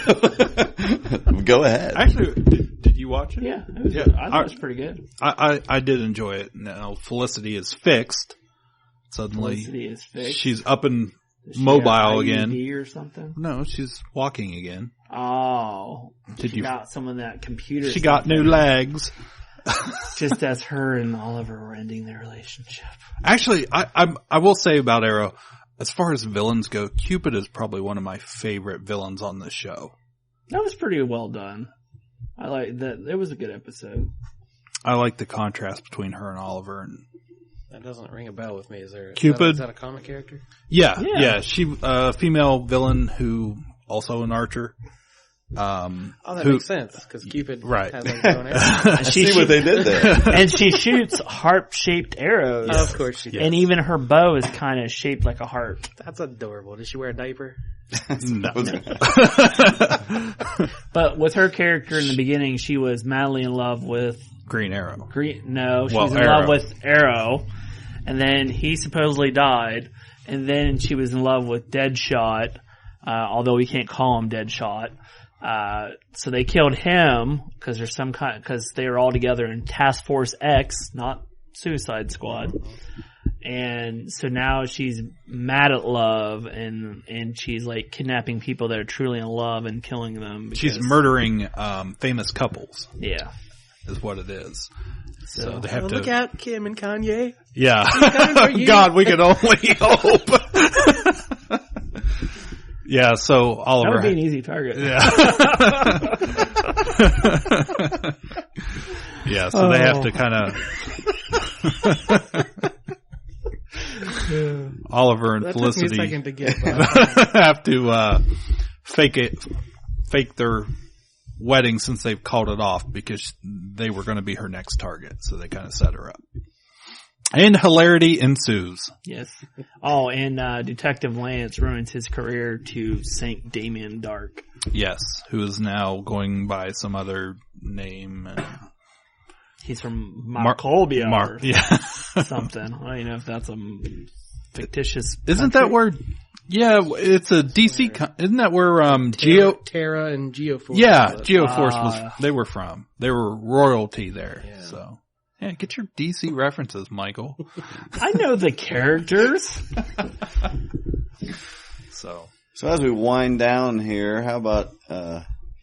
Go ahead. Actually, did you watch it? Yeah, I thought it was pretty good. I did enjoy it. Now Felicity is fixed. Suddenly, Felicity is fixed. She's up and mobile again. Or something? No, she's walking again. Oh, she got some of that computer. She got new legs. Just as her and Oliver were ending their relationship. Actually, I will say about Arrow, as far as villains go, Cupid is probably one of my favorite villains on this show. That was pretty well done. I like that. It was a good episode. I like the contrast between her and Oliver. And that doesn't ring a bell with me. Is there Cupid? Is that a comic character? Yeah. She female villain who also an archer. That makes sense because Cupid has like his own arrows. See what they did there. And she shoots heart-shaped arrows. Of course she does. And even her bow is kind of shaped like a heart. That's adorable. Does she wear a diaper? No. But with her character in the beginning, she was madly in love with Green Arrow. She was in love with Arrow, and then he supposedly died, and then she was in love with Deadshot, although we can't call him Deadshot. So they killed him because they were all together in Task Force X, not Suicide Squad. And so now she's mad at love and she's like kidnapping people that are truly in love and killing them. She's murdering, famous couples. Yeah. Is what it is. So they have to look out, Kim and Kanye. Yeah. God, we can only hope. Yeah, so Oliver. That would be an easy target. Yeah. Yeah, so they have to kind of Oliver and that Felicity took me a second to get have to fake their wedding since they've called it off because they were going to be her next target. So they kind of set her up. And hilarity ensues. Yes. Oh, and Detective Lance ruins his career to Saint Damien Dark. Yes, who is now going by some other name. He's from Marcolbia or yeah. something. I don't even know if that's a fictitious Isn't country. that where... Yeah, it's a DC... Isn't that where Terra and Geoforce... Yeah, Geoforce was... They were from. They were royalty there, so... Yeah, get your DC references, Michael. I know the characters. So as we wind down here, how about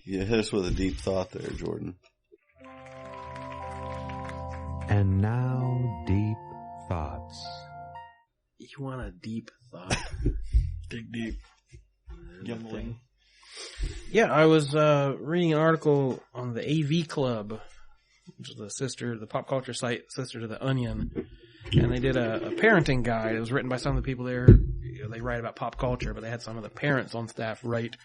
you hit us with a deep thought there, Jordan? And now, deep thoughts. You want a deep thought? Dig deep. Youngling. Yeah, I was reading an article on the AV Club, which is the pop culture site, sister to The Onion. And they did a parenting guide. It was written by some of the people there. They write about pop culture, but they had some of the parents on staff write,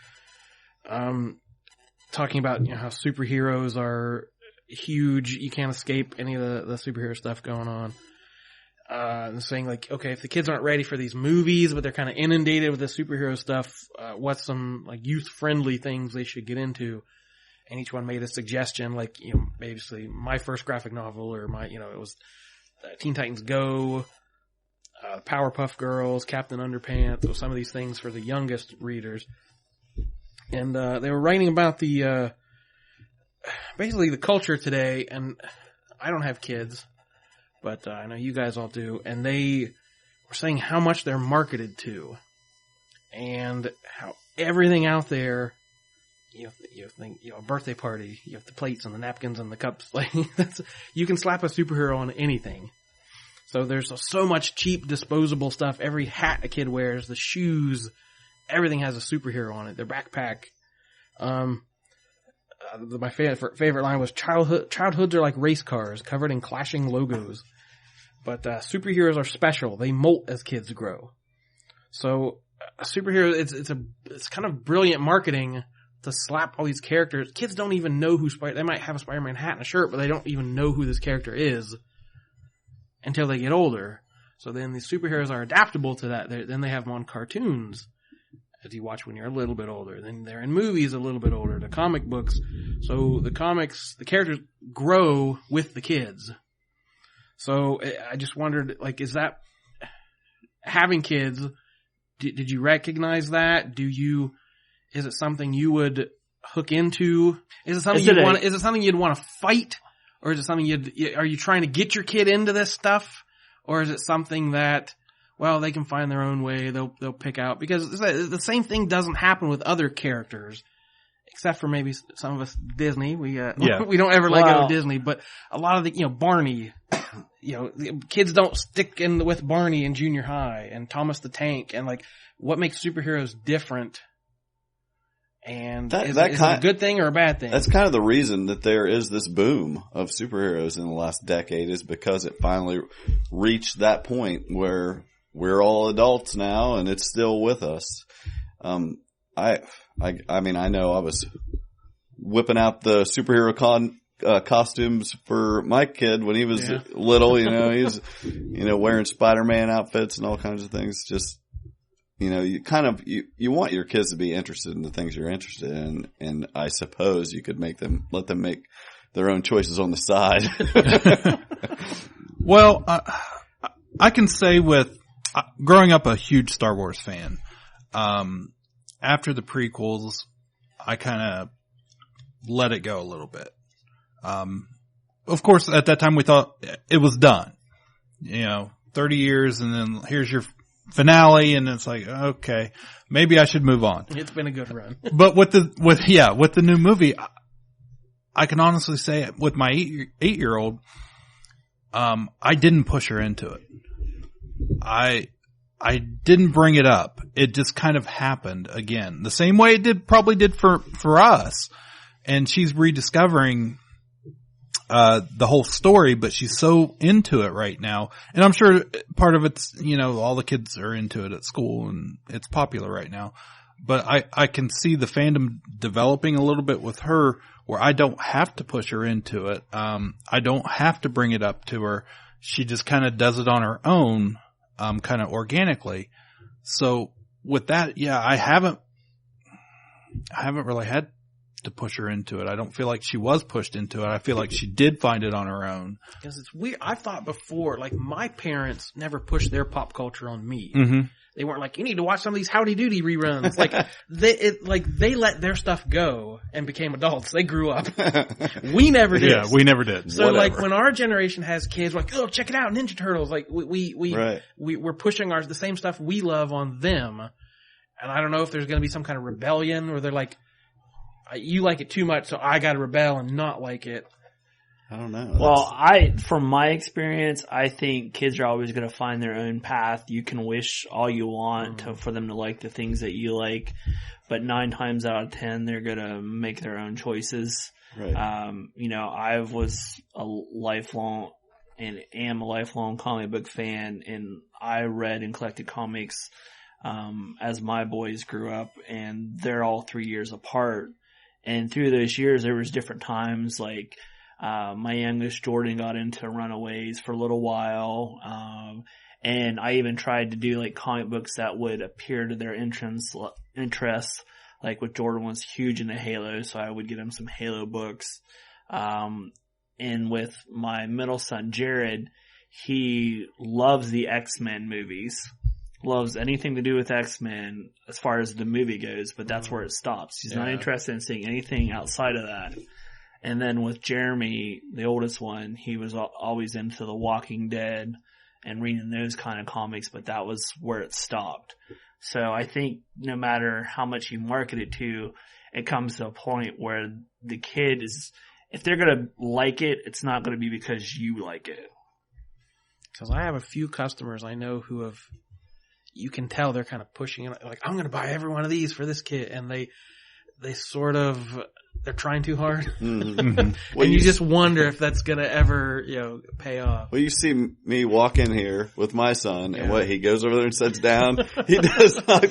talking about how superheroes are huge. You can't escape any of the superhero stuff going on. And saying like, okay, if the kids aren't ready for these movies, but they're kind of inundated with the superhero stuff, what's some like youth friendly things they should get into? And each one made a suggestion, like, you know, basically my first graphic novel or it was Teen Titans Go, Powerpuff Girls, Captain Underpants, some of these things for the youngest readers. And, they were writing about basically the culture today, and I don't have kids, but I know you guys all do, and they were saying how much they're marketed to, and how everything out there, you think, a birthday party, you have the plates and the napkins and the cups, like, you can slap a superhero on anything. So there's so much cheap disposable stuff, every hat a kid wears, the shoes, everything has a superhero on it, their backpack. My favorite line was childhoods are like race cars covered in clashing logos. But, superheroes are special. They molt as kids grow. So, a superhero, it's kind of brilliant marketing to slap all these characters. Kids don't even know who they might have a Spider-Man hat and a shirt, but they don't even know who this character is until they get older. So then these superheroes are adaptable to that. Then they have them on cartoons as you watch when you're a little bit older. Then they're in movies a little bit older, the comic books. So the characters grow with the kids. So I just wondered, like, is that having kids? Did you recognize that? Is it something you would hook into? Is it something is it something you'd want to fight, or is it something are you trying to get your kid into this stuff, or is it something that, well, they can find their own way, they'll pick out, because the same thing doesn't happen with other characters. Except for maybe some of us Disney, we don't ever let go of Disney, but a lot of the, Barney, kids don't stick in with Barney in junior high and Thomas the Tank, and like, what makes superheroes different? And is it a good thing or a bad thing? That's kind of the reason that there is this boom of superheroes in the last decade, is because it finally reached that point where we're all adults now and it's still with us. I mean, I know I was whipping out the superhero costumes for my kid when he was little, he was, wearing Spider-Man outfits and all kinds of things. Just, you kind of, you want your kids to be interested in the things you're interested in. And I suppose you could let them make their own choices on the side. Well, I can say with growing up a huge Star Wars fan, after the prequels, I kind of let it go a little bit. Of course, at that time we thought it was done. 30 years and then here's your finale, and it's like, okay, maybe I should move on. It's been a good run. But with the new movie, I can honestly say with my 8-year-old, I didn't push her into it. I didn't bring it up. It just kind of happened again. The same way it probably did for us. And she's rediscovering, the whole story, but she's so into it right now. And I'm sure part of it's, all the kids are into it at school and it's popular right now. But I can see the fandom developing a little bit with her where I don't have to push her into it. I don't have to bring it up to her. She just kind of does it on her own. Kind of organically. So with that, I haven't really had to push her into it. I don't feel like she was pushed into it. I feel like she did find it on her own. Because it's weird. I thought before, like, my parents never pushed their pop culture on me. Mm-hmm. They weren't like, you need to watch some of these Howdy Doody reruns. They let their stuff go and became adults. They grew up. We never did. Yeah, we never did. So like when our generation has kids, we're like, oh, check it out, Ninja Turtles. Like we're pushing the same stuff we love on them. And I don't know if there's going to be some kind of rebellion where they're like, you like it too much, so I got to rebel and not like it. I don't know. Well, from my experience, I think kids are always going to find their own path. You can wish all you want for them to like the things that you like, but 9 times out of 10, they're going to make their own choices. Right. I was a lifelong and am a lifelong comic book fan, and I read and collected comics, as my boys grew up, and they're all 3 years apart. And through those years, there was different times, like, My youngest Jordan got into Runaways for a little while. And I even tried to do like comic books that would appear to their interests. Like with Jordan was huge into Halo, so I would get him some Halo books. And with my middle son Jared, he loves the X-Men movies. Loves anything to do with X-Men as far as the movie goes, but that's where it stops. He's not interested in seeing anything outside of that. And then with Jeremy, the oldest one, he was always into The Walking Dead and reading those kind of comics, but that was where it stopped. So I think no matter how much you market it to, it comes to a point where the kid is, if they're going to like it, it's not going to be because you like it. Because I have a few customers I know who have, you can tell they're kind of pushing it, like, I'm going to buy every one of these for this kid. And they sort of, they're trying too hard. Mm-hmm. Well, and you just wonder if that's going to ever, pay off. Well, you see me walk in here with my son and he goes over there and sits down. He does not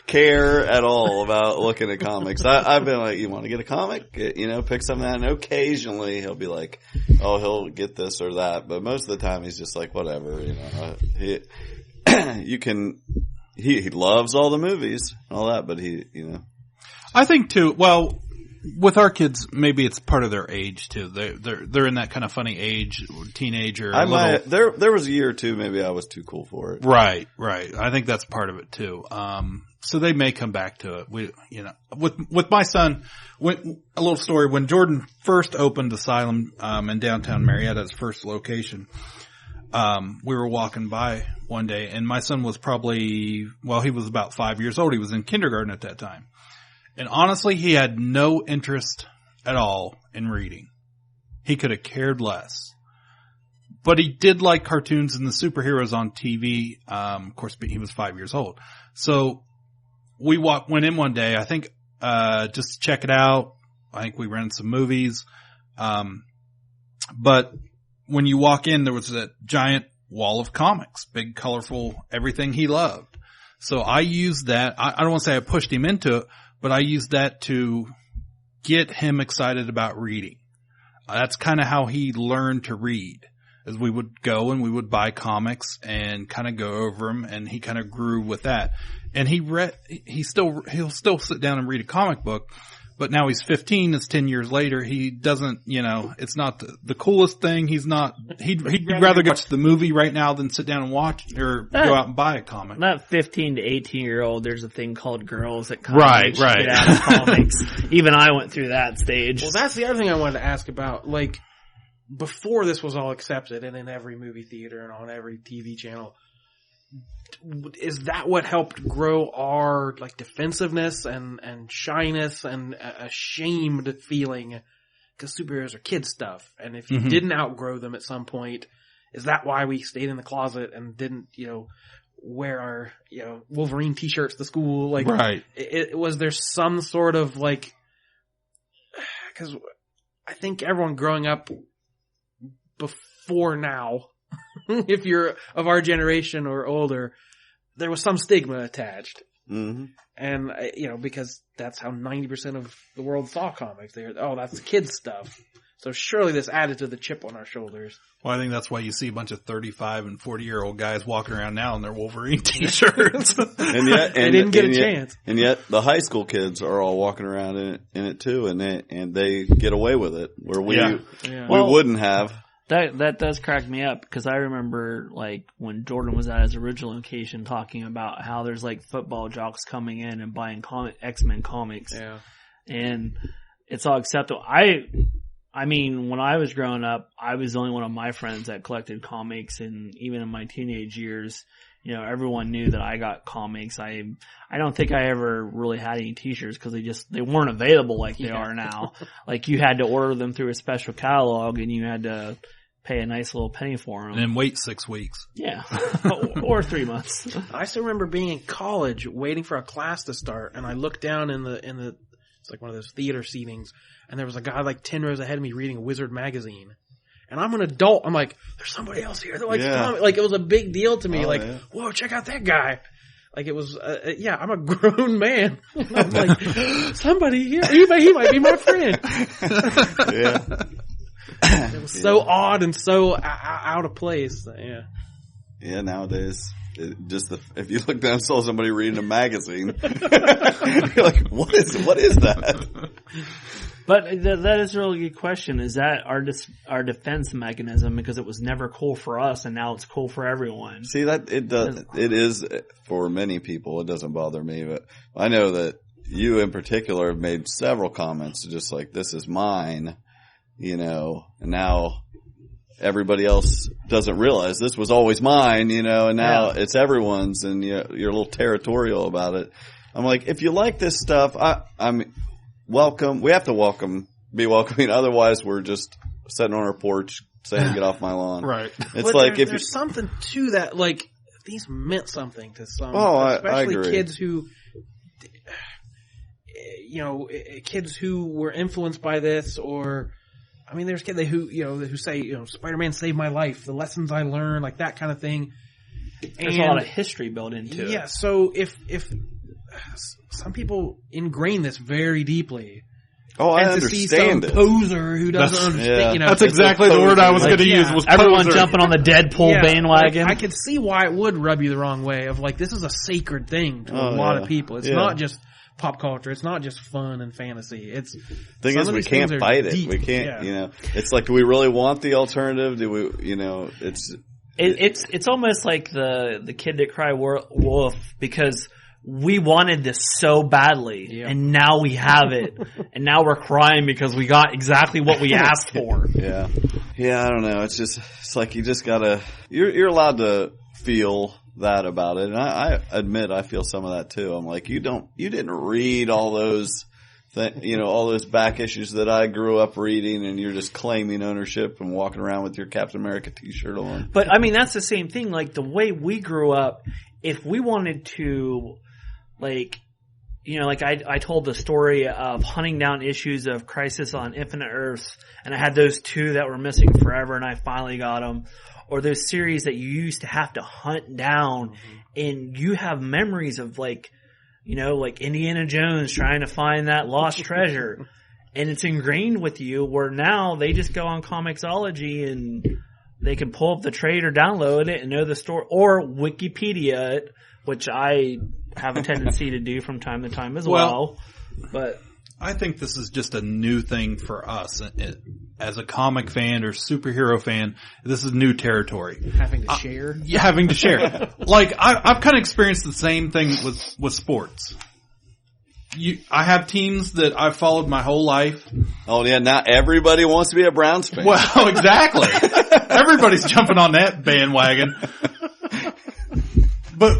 care at all about looking at comics. I've been like, you want to get a comic? Pick something out. And occasionally he'll be like, oh, he'll get this or that. But most of the time he's just like, whatever, he loves all the movies and all that, but I think too, well, with our kids, maybe it's part of their age too. They're in that kind of funny age, teenager. There was a year or two maybe I was too cool for it. Right. I think that's part of it too. So they may come back to it. With my son, a little story, when Jordan first opened Asylum, in downtown Marietta, his first location, we were walking by one day and my son was he was about 5 years old. He was in kindergarten at that time. And honestly, he had no interest at all in reading. He could have cared less. But he did like cartoons and the superheroes on TV. Of course, he was 5 years old. So we went in one day, I think, just to check it out. I think we rented some movies. But when you walk in, there was that giant wall of comics, big, colorful, everything he loved. So I used that. I don't want to say I pushed him into it, but I used that to get him excited about reading. That's kind of how he learned to read, as we would go and we would buy comics and kind of go over them, and he kind of grew with that. And he'll still sit down and read a comic book, but now he's 15, it's 10 years later, he doesn't, it's not the coolest thing. He'd rather watch the movie right now than sit down and watch or go out and buy a comic. That 15 to 18 year old, there's a thing called girls that come right. get out of comics. Even I went through that stage. Well, that's the other thing I wanted to ask about. Like, before this was all accepted and in every movie theater and on every TV channel, is that what helped grow our defensiveness and shyness and a ashamed feeling? Because superheroes are kid stuff, and if you didn't outgrow them at some point, is that why we stayed in the closet and didn't wear our Wolverine t-shirts to school? Right. Was there some sort of because I think everyone growing up before now, if you're of our generation or older, there was some stigma attached. Mm-hmm. And, because that's how 90% of the world saw comics. That's kids stuff. So surely this added to the chip on our shoulders. Well, I think that's why you see a bunch of 35 and 40-year-old guys walking around now in their Wolverine t-shirts. And yet, they didn't get a chance. And yet the high school kids are all walking around in it too, and they get away with it, where we wouldn't have. That does crack me up, because I remember when Jordan was at his original location talking about how there's football jocks coming in and buying X-Men comics. Yeah. And it's all acceptable. I mean, when I was growing up, I was the only one of my friends that collected comics, and even in my teenage years, everyone knew that I got comics. I don't think I ever really had any t-shirts because they weren't available like they are now. You had to order them through a special catalog, and you had to pay a nice little penny for them. And then wait 6 weeks. Yeah. Or 3 months. I still remember being in college waiting for a class to start, and I looked down in the it's one of those theater seatings, and there was a guy 10 rows ahead of me reading a Wizard magazine. And I'm an adult. I'm like, there's somebody else here that likes comics. It was a big deal to me. Whoa, check out that guy. It was, I'm a grown man. I'm like, somebody here. He might be my friend. Yeah. It was so odd and so out of place. Yeah. Yeah, nowadays, if you look down and saw somebody reading a magazine, you're like, what is that? But that is a really good question. Is that our defense mechanism because it was never cool for us and now it's cool for everyone? See, that it is for many people. It doesn't bother me, but I know that you in particular have made several comments just like, this is mine, and now everybody else doesn't realize this was always mine, and now it's everyone's, and you're a little territorial about it. I'm like, if you like this stuff, I'm welcome. We have to be welcoming. Otherwise, we're just sitting on our porch saying, "Get off my lawn." Right. It's like there's something to that. Like these meant something to some, especially I agree. Kids who were influenced by this, or there's kids who say, Spider-Man saved my life. The lessons I learned, like that kind of thing. There's a lot of history built into it. Yeah. So if some people ingrain this very deeply. Oh, I and to see some understand it. Poser who doesn't understand, that's exactly the word I was going to use. Was everyone poser. Jumping on the Deadpool bandwagon. I could see why it would rub you the wrong way. Of like, this is a sacred thing to a lot of people. It's not just pop culture. It's not just fun and fantasy. It's thing is, we can't fight it. We can't. It's like, do we really want the alternative? Do we? It's almost like the kid that cried wolf because we wanted this so badly, and now we have it, and now we're crying because we got exactly what we asked for. Yeah, I don't know. It's like you just gotta. You're allowed to feel that about it, and I admit I feel some of that too. I'm like, you didn't read all those, all those back issues that I grew up reading, and you're just claiming ownership and walking around with your Captain America T-shirt on. But that's the same thing. Like the way we grew up, if we wanted to. I told the story of hunting down issues of Crisis on Infinite Earths, and I had those 2 that were missing forever, and I finally got them. Or those series that you used to have to hunt down, and you have memories of like Indiana Jones trying to find that lost treasure, and it's ingrained with you. Where now they just go on Comixology and they can pull up the trade or download it and know the story, or Wikipedia it, which I have a tendency to do from time to time as well. But I think this is just a new thing for us. As a comic fan or superhero fan, this is new territory. Having to share? Yeah, having to share. Like, I've kind of experienced the same thing with sports. I have teams that I've followed my whole life. Oh yeah, now everybody wants to be a Browns fan. Well, exactly. Everybody's jumping on that bandwagon. But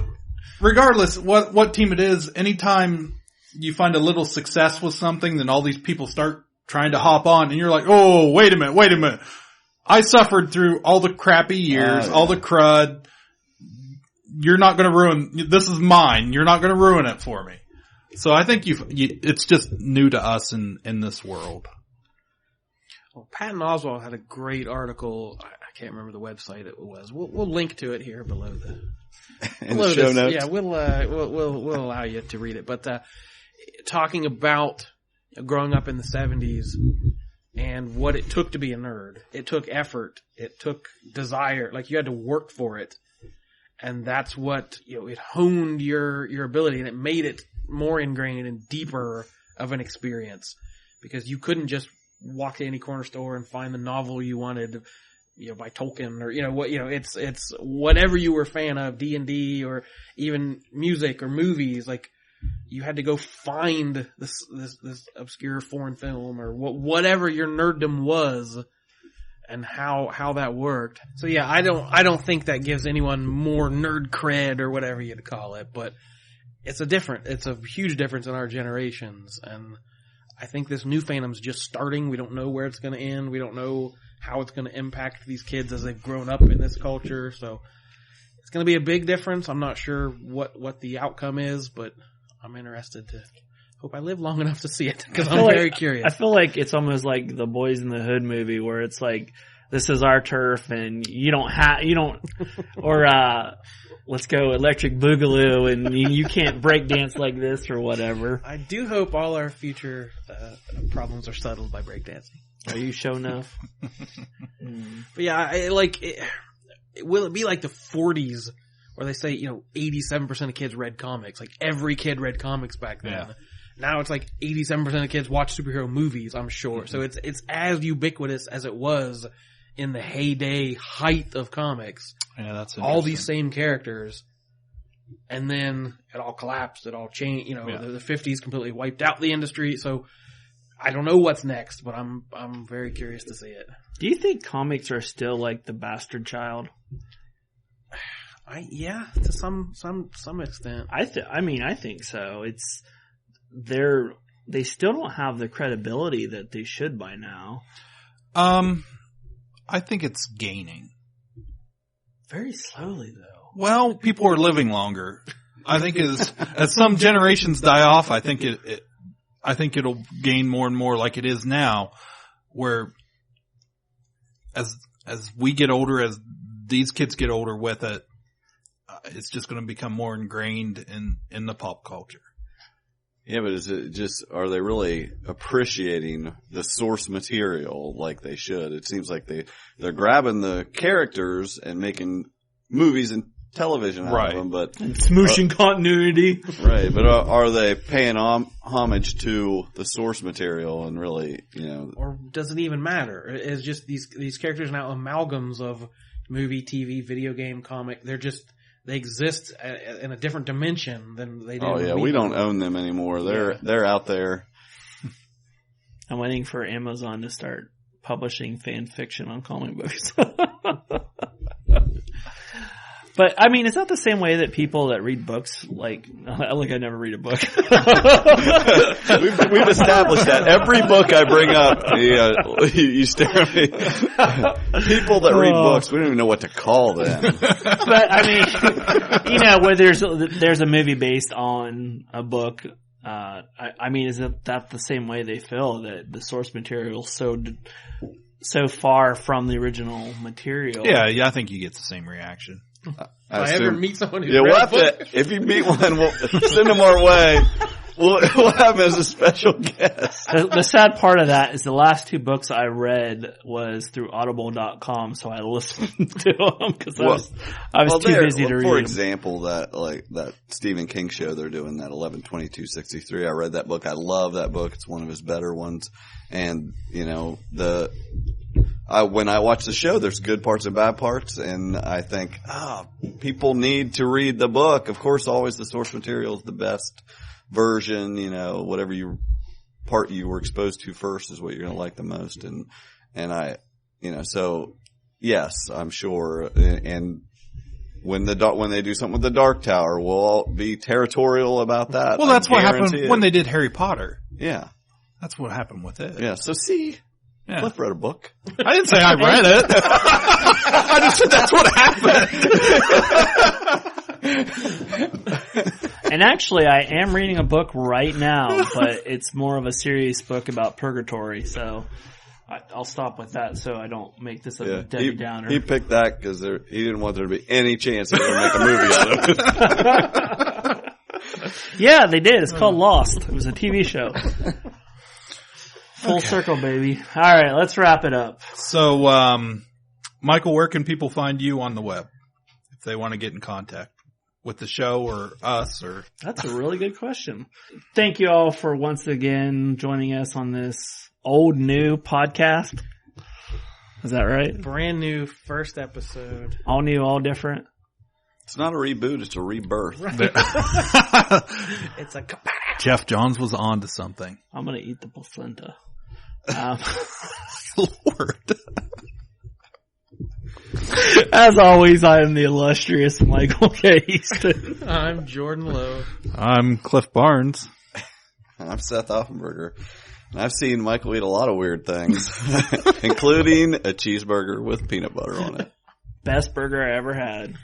regardless what team it is, anytime you find a little success with something, then all these people start trying to hop on, and you're like, oh, wait a minute. I suffered through all the crappy years, all the crud. You're not going to ruin, this is mine. You're not going to ruin it for me. So I think it's just new to us in this world. Well, Patton Oswalt had a great article. I can't remember the website it was. We'll link to it here below the show notes. Yeah, we'll allow you to read it. But talking about growing up in the 70s and what it took to be a nerd. It took effort. It took desire. Like, you had to work for it. And that's what, it honed your ability, and it made it more ingrained and deeper of an experience, because you couldn't just walk to any corner store and find the novel you wanted, by Tolkien, or, it's whatever you were a fan of, D&D, or even music or movies. Like, you had to go find this obscure foreign film, or whatever your nerddom was, and how that worked. So yeah, I don't think that gives anyone more nerd cred or whatever you'd call it, but it's a huge difference in our generations, and I think this new fandom's just starting. We don't know where it's going to end. We don't know how it's going to impact these kids as they've grown up in this culture. So it's going to be a big difference. I'm not sure what the outcome is, but I'm interested to hope I live long enough to see it, because I'm very curious. I feel like it's almost like the Boys in the Hood movie, where it's like, this is our turf, and or let's go Electric Boogaloo, and you can't break dance like this or whatever. I do hope all our future problems are settled by breakdancing. Are you show enough? But yeah, will it be like the 40s where they say, 87% of kids read comics? Like every kid read comics back then. Yeah. Now it's like 87% of kids watch superhero movies, I'm sure. So it's as ubiquitous as it was in the heyday height of comics. Yeah, that's all these same characters. And then it all collapsed. It all changed. The 50s completely wiped out the industry. So I don't know what's next, but I'm very curious to see it. Do you think comics are still like the bastard child? To some extent. I think so. They still don't have the credibility that they should by now. I think it's gaining. Very slowly though. Well, people are living longer. I think as some generations die off, I think it'll gain more and more like it is now, where as we get older, as these kids get older with it, it's just going to become more ingrained in the pop culture. Yeah, but is it just, are they really appreciating the source material like they should? It seems like they're grabbing the characters and making movies and television out of them, but smooshing continuity. Right, but are they paying homage to the source material and really, or does it even matter? It's just these characters now amalgams of movie, TV, video game, comic. They exist in a different dimension than they did. Oh yeah, we don't own them anymore. They're out there. I'm waiting for Amazon to start publishing fan fiction on comic books. But I mean, it's not the same way that people that read books like I never read a book. We've established that every book I bring up, you stare at me. People that read books, we don't even know what to call them. But I mean, where there's a movie based on a book. Is that the same way they feel that the source material is so far from the original material? Yeah, I think you get the same reaction. If I ever meet someone who we'll have to, if you meet one, we'll send them our way. We'll have him as a special guest. The sad part of that is the last two books I read was through audible.com, so I listened to them because I was too busy to read. For example, that Stephen King show they're doing, that 11/22/63. I read that book. I love that book. It's one of his better ones. And, when I watch the show, there's good parts and bad parts, and I think, people need to read the book. Of course, always the source material is the best version, whatever part you were exposed to first is what you're going to like the most. And I, so yes, I'm sure. And when they do something with the Dark Tower, we'll all be territorial about that. Well, that's what happened when they did Harry Potter. Yeah. That's what happened with it. Yeah. So see, Cliff read a book. I didn't say I read it. I just said that's what happened. And actually, I am reading a book right now, but it's more of a serious book about purgatory, so I'll stop with that so I don't make this a Debbie Downer. He picked that because he didn't want there to be any chance he was going to make a movie out of it. Yeah, they did. It's called Lost. It was a TV show. Full circle, baby. All right, let's wrap it up. So, Michael, where can people find you on the web if they want to get in contact with the show or us? Or That's a really good question. Thank you all for once again joining us on this old new podcast. Is that right? Brand new first episode. All new, all different. It's not a reboot, it's a rebirth. Right. It's a Ka-Pow. Geoff Johns was on to something. I'm going to eat the placenta. Lord. As always, I am the illustrious Michael K. Easton. I'm Jordan Lowe. I'm Cliff Barnes. I'm Seth Offenberger. And I've seen Michael eat a lot of weird things, including a cheeseburger with peanut butter on it. Best burger I ever had.